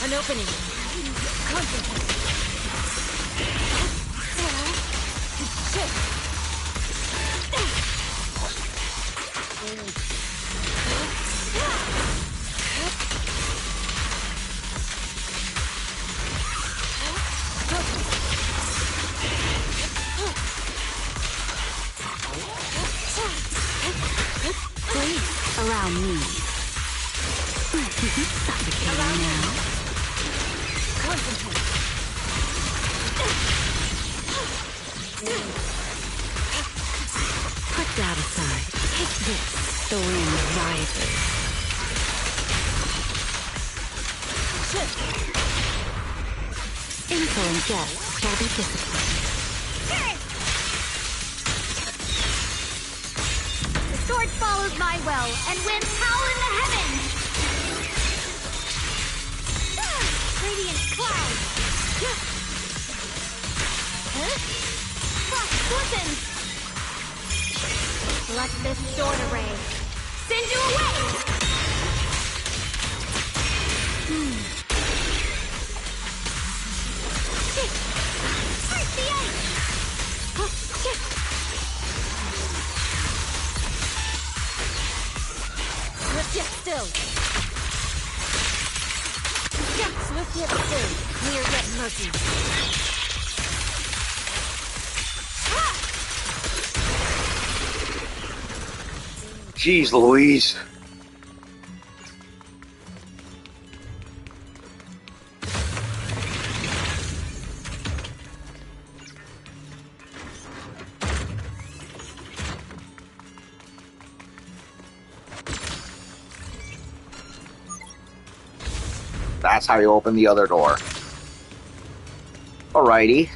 An opening. Concentrate. Around me. Suffocating now. Concentrate. Put that aside. Take this. The wind rises. Insolent guests shall be disciplined. The sword follows my well, and winds howl in the heavens! Radiant cloud! Frost glistens! Let this sword array send you away! Strike the ice! Swift yet still. Swift yet still, clear yet murky. Jeez Louise. That's how you open the other door. Alrighty.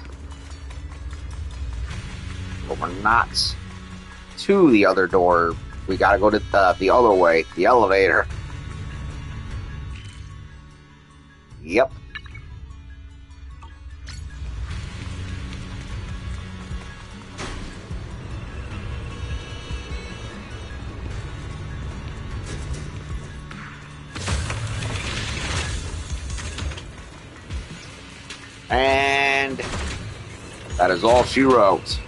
But we're not to the other door. We gotta go to the other way, the elevator. Yep. And that is all she wrote.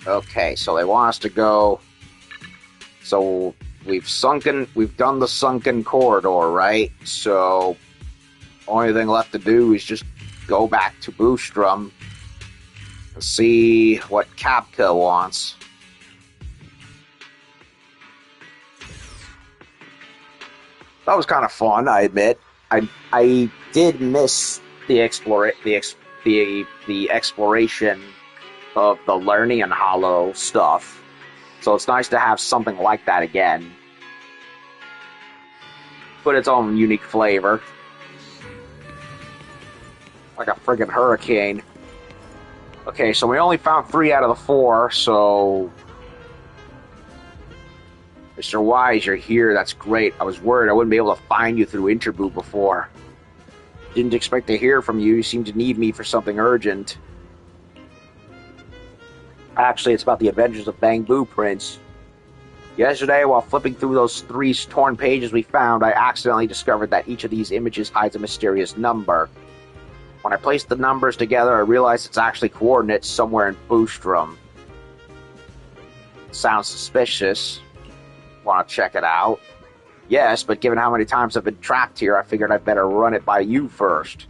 Okay, so they want us to go. So we've done the sunken corridor, right? So only thing left to do is just go back to Boostrom and see what Kapka wants. That was kind of fun, I admit. I did miss the exploration of the learning and hollow stuff. So it's nice to have something like that again. Put its own unique flavor. Like a friggin' hurricane. Okay, so we only found 3 out of the 4, so... Mr. Wise, you're here. That's great. I was worried I wouldn't be able to find you through Interboo before. Didn't expect to hear from you. You seem to need me for something urgent. Actually, it's about the Adventures of Bang Blueprints. Yesterday, while flipping through those 3 torn pages we found, I accidentally discovered that each of these images hides a mysterious number. When I placed the numbers together, I realized it's actually coordinates somewhere in Boostrom. Sounds suspicious. Want to check it out? Yes, but given how many times I've been trapped here, I figured I'd better run it by you first.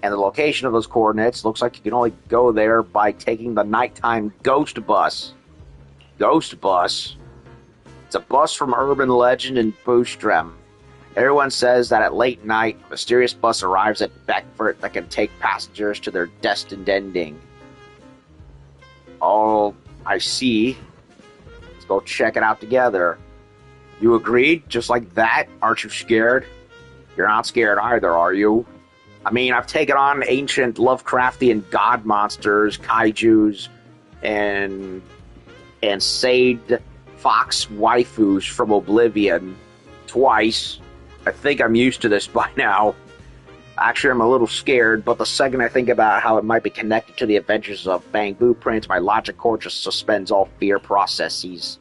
And the location of those coordinates looks like you can only go there by taking the nighttime ghost bus. Ghost bus? It's a bus from urban legend in Boostrom. Everyone says that at late night, a mysterious bus arrives at Beckford that can take passengers to their destined ending. Oh, I see. Let's go check it out together. You agreed? Just like that? Aren't you scared? You're not scared either, are you? I mean, I've taken on ancient Lovecraftian god monsters, kaijus, and saved fox waifus from oblivion twice. I think I'm used to this by now. Actually, I'm a little scared, but the second I think about how it might be connected to the adventures of Bang Blueprints, my logic core just suspends all fear processes.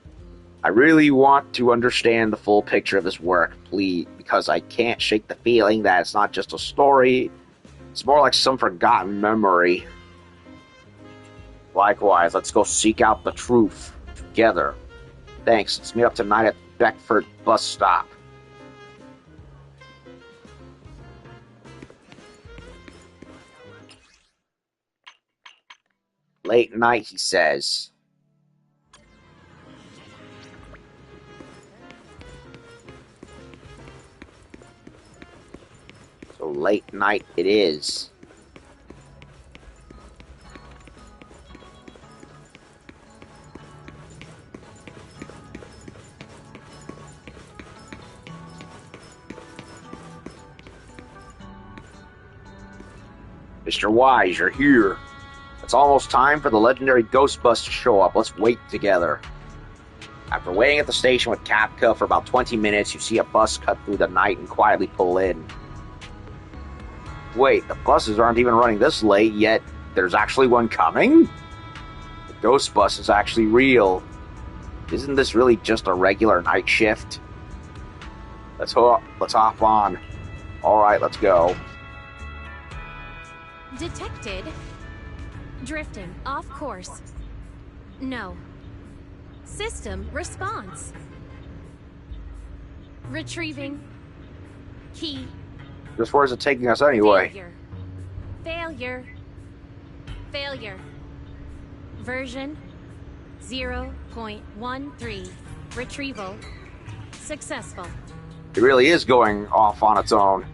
I really want to understand the full picture of this work, please, because I can't shake the feeling that it's not just a story, it's more like some forgotten memory. Likewise, let's go seek out the truth together. Thanks, let's meet up tonight at Beckford bus stop. Late night, he says. So late night it is. Mr. Wise, you're here. It's almost time for the legendary ghost bus to show up. Let's wait together. After waiting at the station with Kapka for about 20 minutes, you see a bus cut through the night and quietly pull in. Wait, the buses aren't even running this late, yet there's actually one coming? The ghost bus is actually real. Isn't this really just a regular night shift? Let's hop on. Alright, let's go. Detected. Drifting off course. No. System response. Retrieving. Key. Just where's it taking us anyway? Failure. Failure. Failure. Version 0.13. Retrieval. Successful. It really is going off on its own.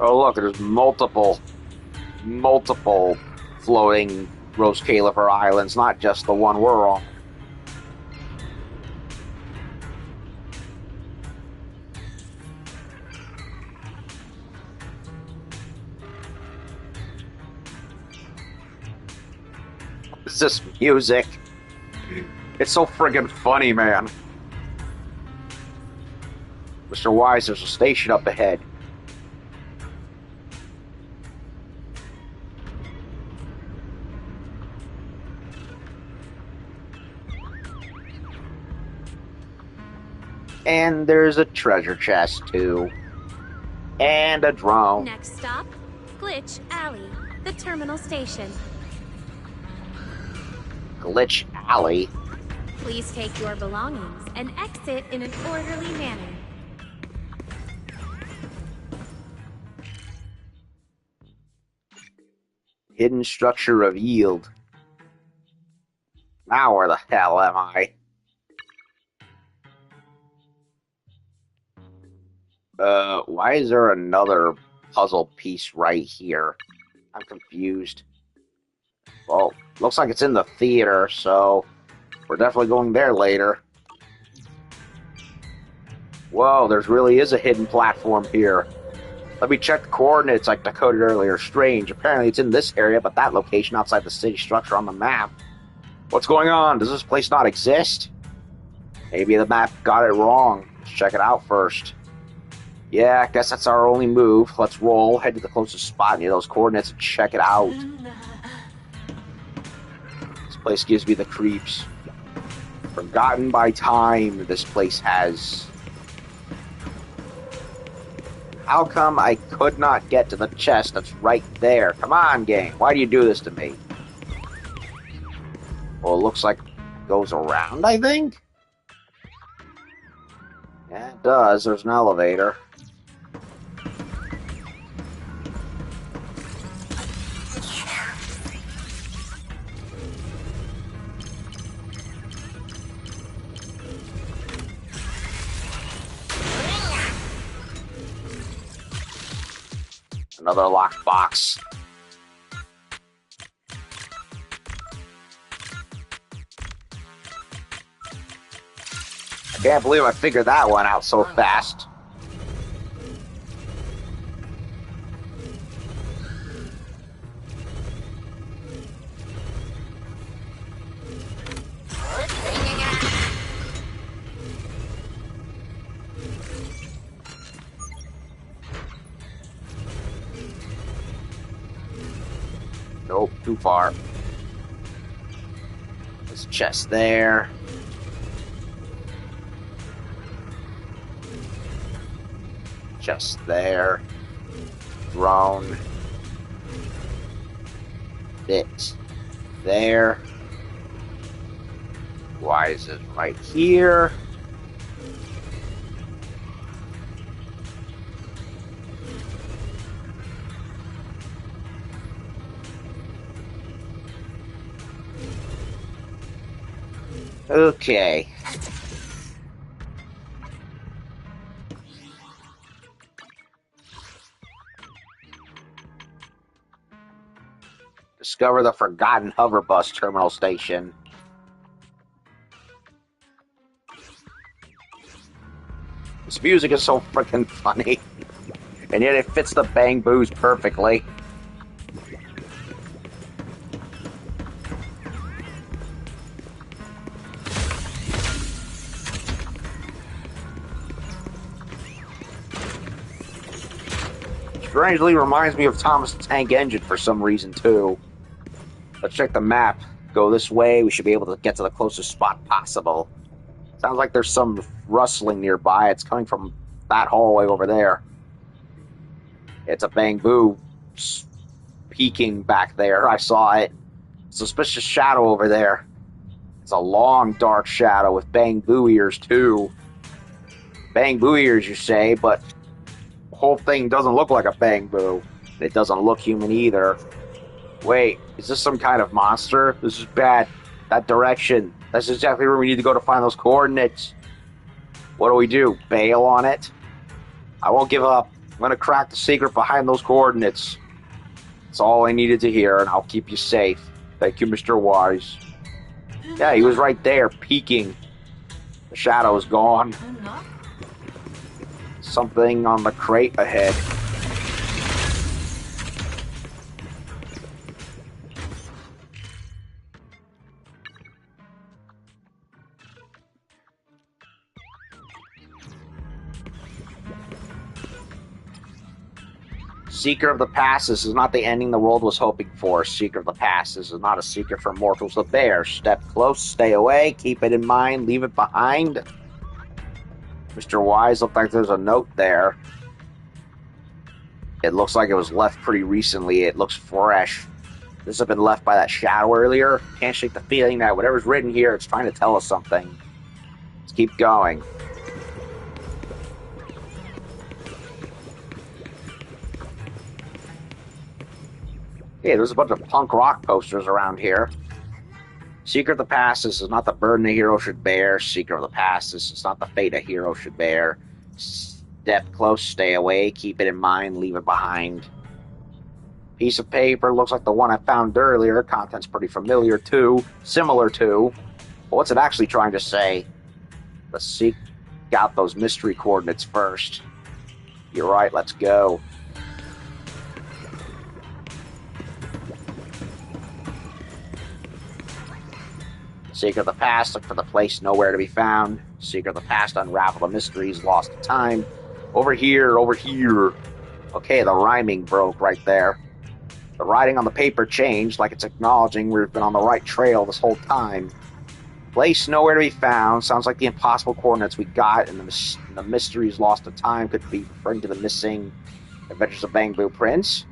Oh look, there's multiple floating Rose Califer islands, not just the one we're on. It's this music. It's so friggin' funny, man. Mr. Wise, there's a station up ahead. And there's a treasure chest, too. And a drone. Next stop, Glitch Alley, the terminal station. Glitch Alley? Please take your belongings and exit in an orderly manner. Hidden structure revealed. Now where the hell am I? Why is there another puzzle piece right here. I'm confused. Well, looks like it's in the theater, so we're definitely going there later. Whoa, there really is a hidden platform here. Let me check the coordinates I decoded earlier. Strange. Apparently it's in this area, but that location outside the city structure on the map. What's going on? Does this place not exist? Maybe the map got it wrong. Let's check it out first. Yeah, I guess that's our only move. Let's roll, head to the closest spot near those coordinates and check it out. This place gives me the creeps. Forgotten by time, this place has. How come I could not get to the chest that's right there? Come on, game. Why do you do this to me? Well, it looks like it goes around, I think? Yeah, it does. There's an elevator. Another locked box. I can't believe I figured that one out so fast. Nope, too far. There's a chest there. Chest there. Drone. Bit. There. Why is it right here? Okay. Discover the forgotten hover bus terminal station. This music is so freaking funny. And yet it fits the bang boos perfectly. Strangely reminds me of Thomas the Tank Engine for some reason, too. Let's check the map. Go this way. We should be able to get to the closest spot possible. Sounds like there's some rustling nearby. It's coming from that hallway over there. It's a Bang Boo peeking back there. I saw it. Suspicious shadow over there. It's a long, dark shadow with Bang Boo ears, too. Bang Boo ears, you say, but the whole thing doesn't look like a Bang Boo. It doesn't look human either. Wait, is this some kind of monster? This is bad. That direction. That's exactly where we need to go to find those coordinates. What do we do? Bail on it? I won't give up. I'm going to crack the secret behind those coordinates. That's all I needed to hear, and I'll keep you safe. Thank you, Mr. Wise. Yeah, he was right there, peeking. The shadow is gone. Something on the crate ahead. Seeker of the Past, this is not the ending the world was hoping for. Seeker of the Past, this is not a secret for mortals to bear. Step close, stay away, keep it in mind, leave it behind. Mr. Wise, looks like there's a note there. It looks like it was left pretty recently. It looks fresh. This has been left by that shadow earlier. Can't shake the feeling that whatever's written here, it's trying to tell us something. Let's keep going. Hey, there's a bunch of punk rock posters around here. Secret of the Past, this is not the burden a hero should bear. Secret of the Past, this is not the fate a hero should bear. Depth close, stay away, keep it in mind, leave it behind. Piece of paper, looks like the one I found earlier. Content's pretty familiar too, similar to. But what's it actually trying to say? Let's seek out those mystery coordinates first. You're right, let's go. Seeker of the past, look for the place nowhere to be found. Seeker of the past, unravel the mysteries, lost to time. Over here, over here. Okay, the rhyming broke right there. The writing on the paper changed, like it's acknowledging we've been on the right trail this whole time. Place nowhere to be found. Sounds like the impossible coordinates we got, and the mysteries lost to time could be referring to the missing Adventures of Bamboo Prince.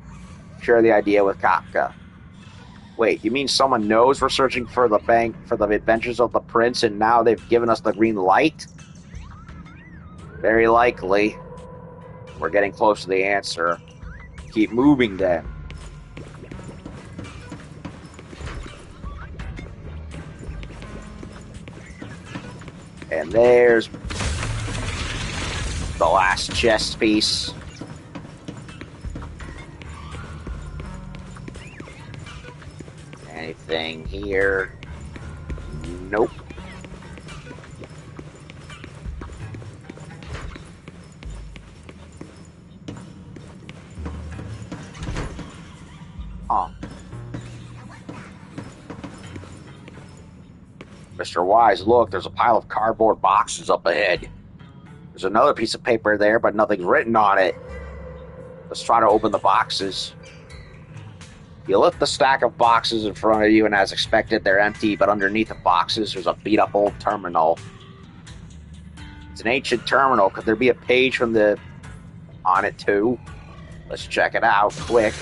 Share the idea with Kafka. Wait, you mean someone knows we're searching for the Adventures of the Prince, and now they've given us the green light? Very likely. We're getting close to the answer. Keep moving, then. And there's the last chest piece. Anything here? Nope. Huh. Mr. Wise, look, there's a pile of cardboard boxes up ahead. There's another piece of paper there, but nothing's written on it. Let's try to open the boxes. You lift the stack of boxes in front of you, and as expected, they're empty, but underneath the boxes, there's a beat-up old terminal. It's an ancient terminal. Could there be a page from on it, too? Let's check it out, quick.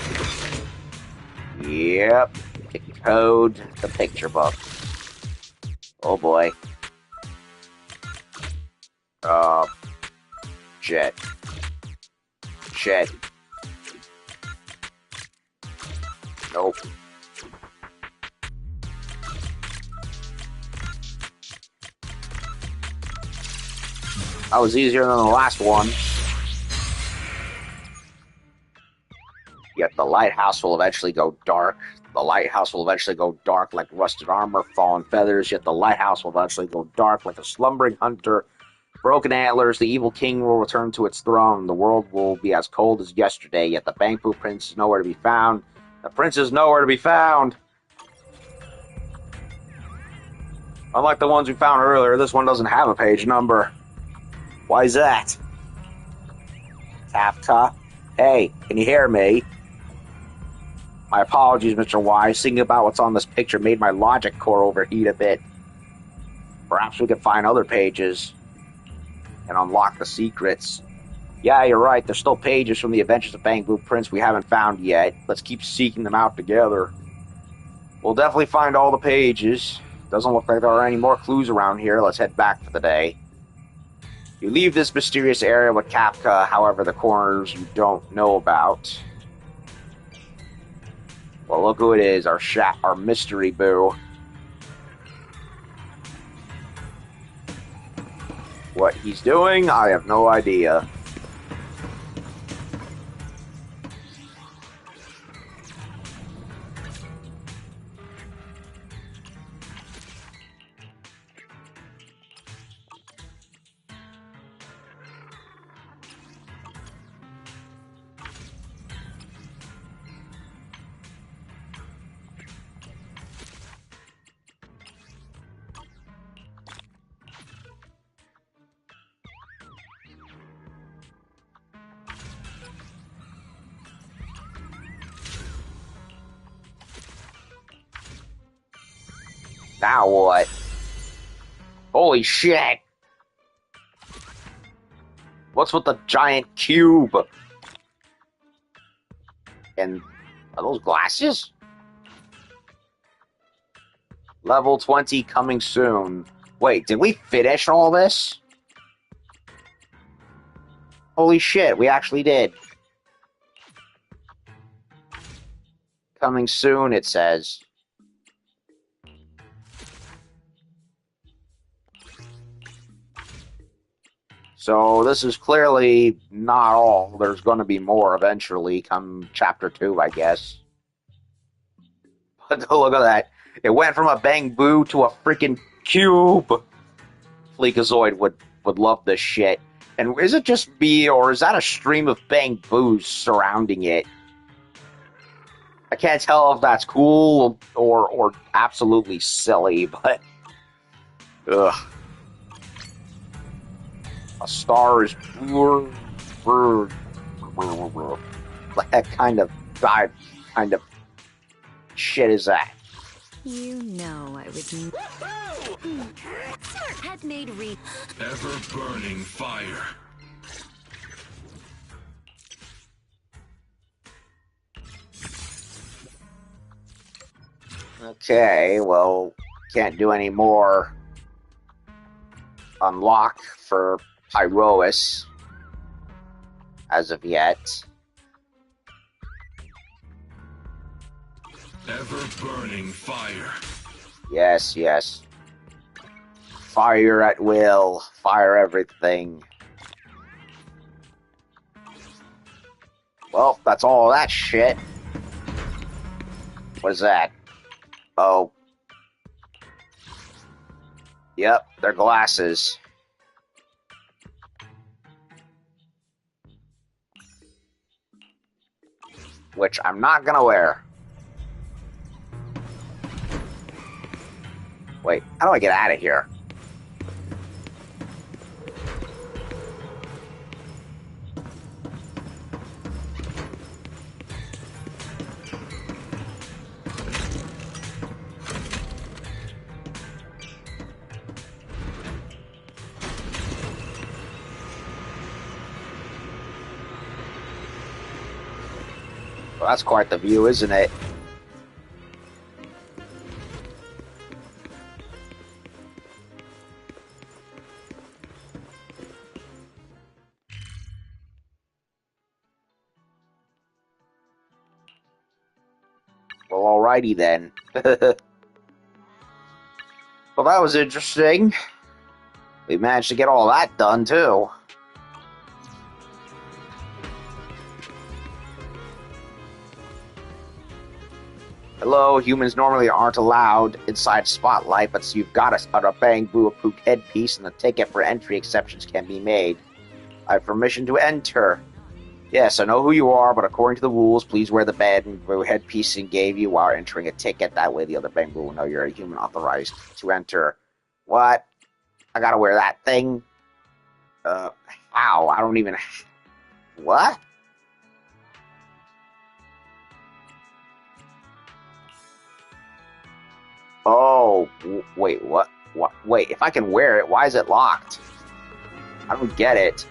Yep. Decode the picture book. Oh, boy. Shit. Shit. Nope. That was easier than the last one. Yet the lighthouse will eventually go dark. The lighthouse will eventually go dark like rusted armor, fallen feathers. Yet the lighthouse will eventually go dark like a slumbering hunter. Broken antlers, the evil king will return to its throne. The world will be as cold as yesterday. Yet the Bamboo Prince is nowhere to be found. The prince is nowhere to be found. Unlike the ones we found earlier, this one doesn't have a page number. Why is that? Kafka? Hey, can you hear me? My apologies, Mr. Wise. Thinking about what's on this picture made my logic core overheat a bit. Perhaps we could find other pages and unlock the secrets. Yeah, you're right. There's still pages from the Adventures of Bamboo Prince we haven't found yet. Let's keep seeking them out together. We'll definitely find all the pages. Doesn't look like there are any more clues around here. Let's head back for the day. You leave this mysterious area with Kafka, however, the corners you don't know about. Well, look who it is, our mystery boo. What he's doing, I have no idea. Now what? Holy shit! What's with the giant cube? And are those glasses? Level 20 coming soon. Wait, did we finish all this? Holy shit, we actually did. Coming soon, it says. So this is clearly not all. There's going to be more eventually, come Chapter 2, I guess. But look at that. It went from a Bang Boo to a freaking cube. Fleekazoid would love this shit. And is it just me, or is that a stream of Bang Boos surrounding it? I can't tell if that's cool or absolutely silly, but... Ugh. A star is... What kind of shit is that? You know I would... Had made Ever-burning fire. Okay, well, can't do any more unlock for Pyrois as of yet. Ever-burning fire. Yes, yes. Fire at will. Fire everything. Well, that's all that shit. What is that? Oh. Yep, they're glasses. Which I'm not gonna wear. Wait, how do I get out of here? Well, that's quite the view, isn't it? Well, alrighty then. Well, that was interesting. We managed to get all that done, too. Hello, humans normally aren't allowed inside Spotlight, but so you've got a Bang Boo approved headpiece, and the ticket for entry exceptions can be made. I have permission to enter. Yes, I know who you are, but according to the rules, please wear the Bang Boo headpiece and gave you while entering a ticket. That way the other Bang Boo will know you're a human authorized to enter. What? I gotta wear that thing? How? I don't even... What? Oh, wait, what? Wait, if I can wear it, why is it locked? I don't get it.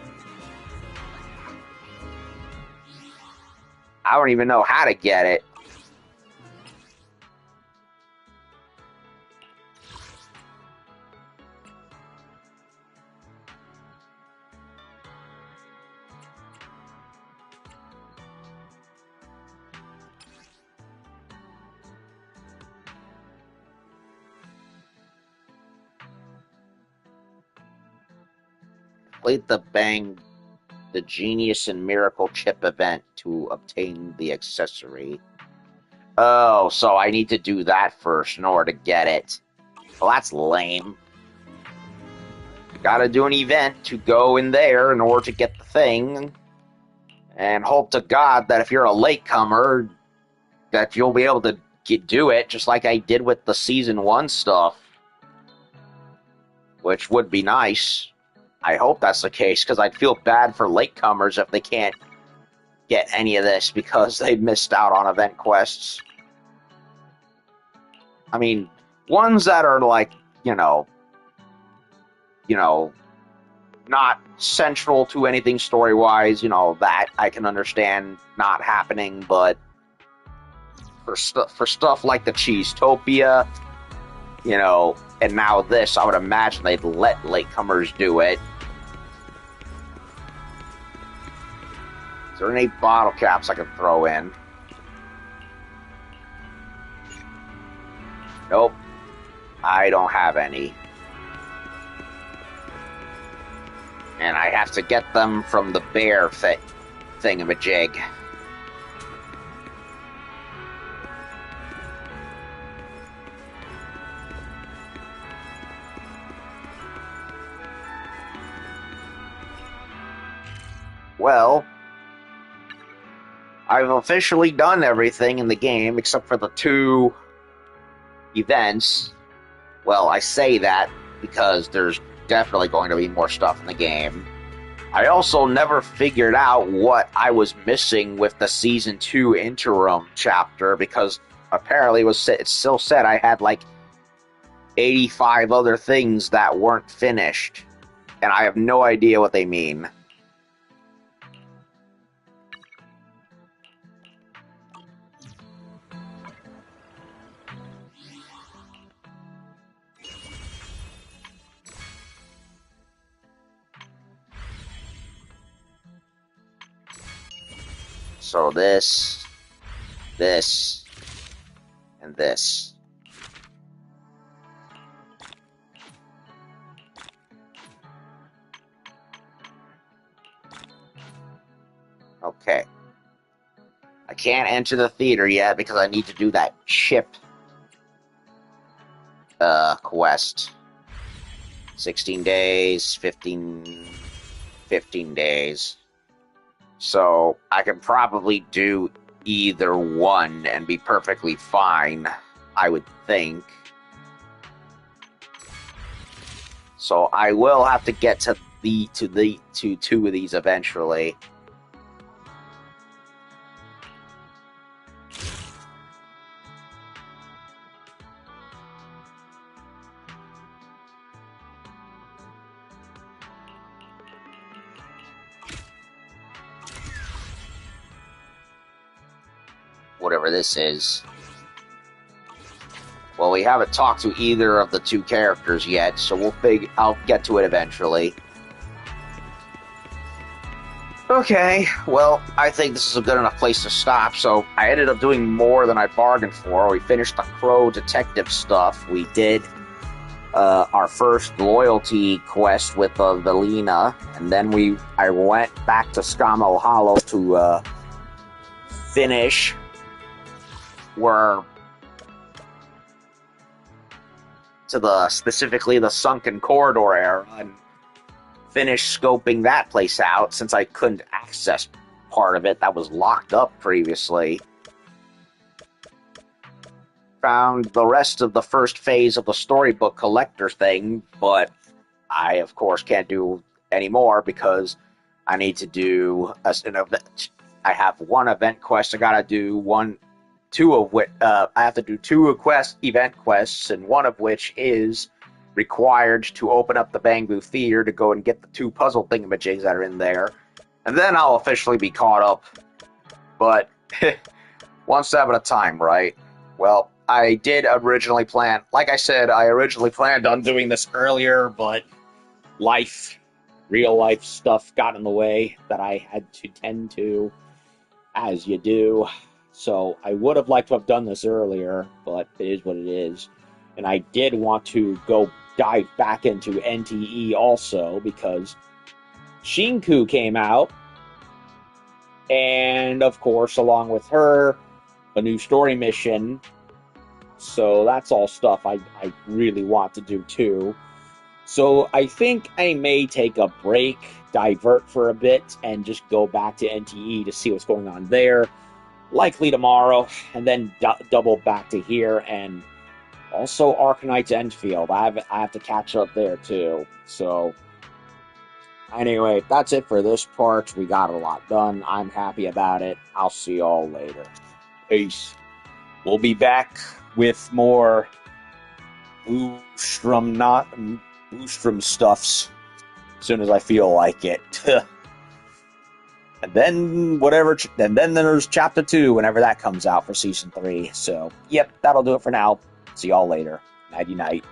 I don't even know how to get it. Complete the Genius and Miracle Chip event to obtain the accessory. Oh, so I need to do that first in order to get it. Well, that's lame. Gotta do an event to go in there in order to get the thing. And hope to God that if you're a latecomer, that you'll be able to do it, just like I did with the Season 1 stuff. Which would be nice. I hope that's the case, because I'd feel bad for latecomers if they can't get any of this because they missed out on event quests. I mean, ones that are like, you know, not central to anything story-wise, that I can understand not happening, but for stuff like the Cheesetopia, and now this, I would imagine they'd let latecomers do it. Is there any bottle caps I can throw in? Nope. I don't have any. And I have to get them from the bear thingamajig. Well, I've officially done everything in the game except for the 2 events. Well, I say that because there's definitely going to be more stuff in the game. I also never figured out what I was missing with the Season 2 interim chapter, because apparently it still said I had like 85 other things that weren't finished, and I have no idea what they mean. So this, and this. Okay. I can't enter the theater yet because I need to do that chip quest. 16 days, 15 days. So I can probably do either one and be perfectly fine, I would think. So I will have to get to 2 of these eventually. Whatever this is. Well, we haven't talked to either of the 2 characters yet, so I'll get to it eventually. Okay, well, I think this is a good enough place to stop, so I ended up doing more than I bargained for. We finished the Crow detective stuff. We did our first loyalty quest with Velina, and then I went back to Skamo Hollow to finish specifically the Sunken Corridor era, and finish scoping that place out since I couldn't access part of it that was locked up previously. Found the rest of the first phase of the storybook collector thing, but I, of course, can't do any more because I need to do an event. I have 1 event quest I gotta do, 2 of which I have to do 2 event quests, and 1 of which is required to open up the Bangbu Theater to go and get the 2 puzzle thingamajigs that are in there, and then I'll officially be caught up. But 1 step at a time, right? Well, I did originally plan, like I said, I originally planned on doing this earlier, but real life stuff got in the way that I had to tend to, as you do. So I would have liked to have done this earlier, but it is what it is. And I did want to dive back into NTE also, because Shinku came out, and of course, along with her, a new story mission. So that's all stuff I really want to do too. So I think I may take a break, divert for a bit, and just go back to NTE to see what's going on there. Likely tomorrow, and then double back to here, and also Arcanite's Enfield. I have to catch up there too. So anyway, that's it for this part. We got a lot done. I'm happy about it. I'll see y'all later. Peace. We'll be back with more Boostrom stuffs as soon as I feel like it. And then then there's chapter 2 whenever that comes out for season 3. So, yep, that'll do it for now. See y'all later. Nighty night.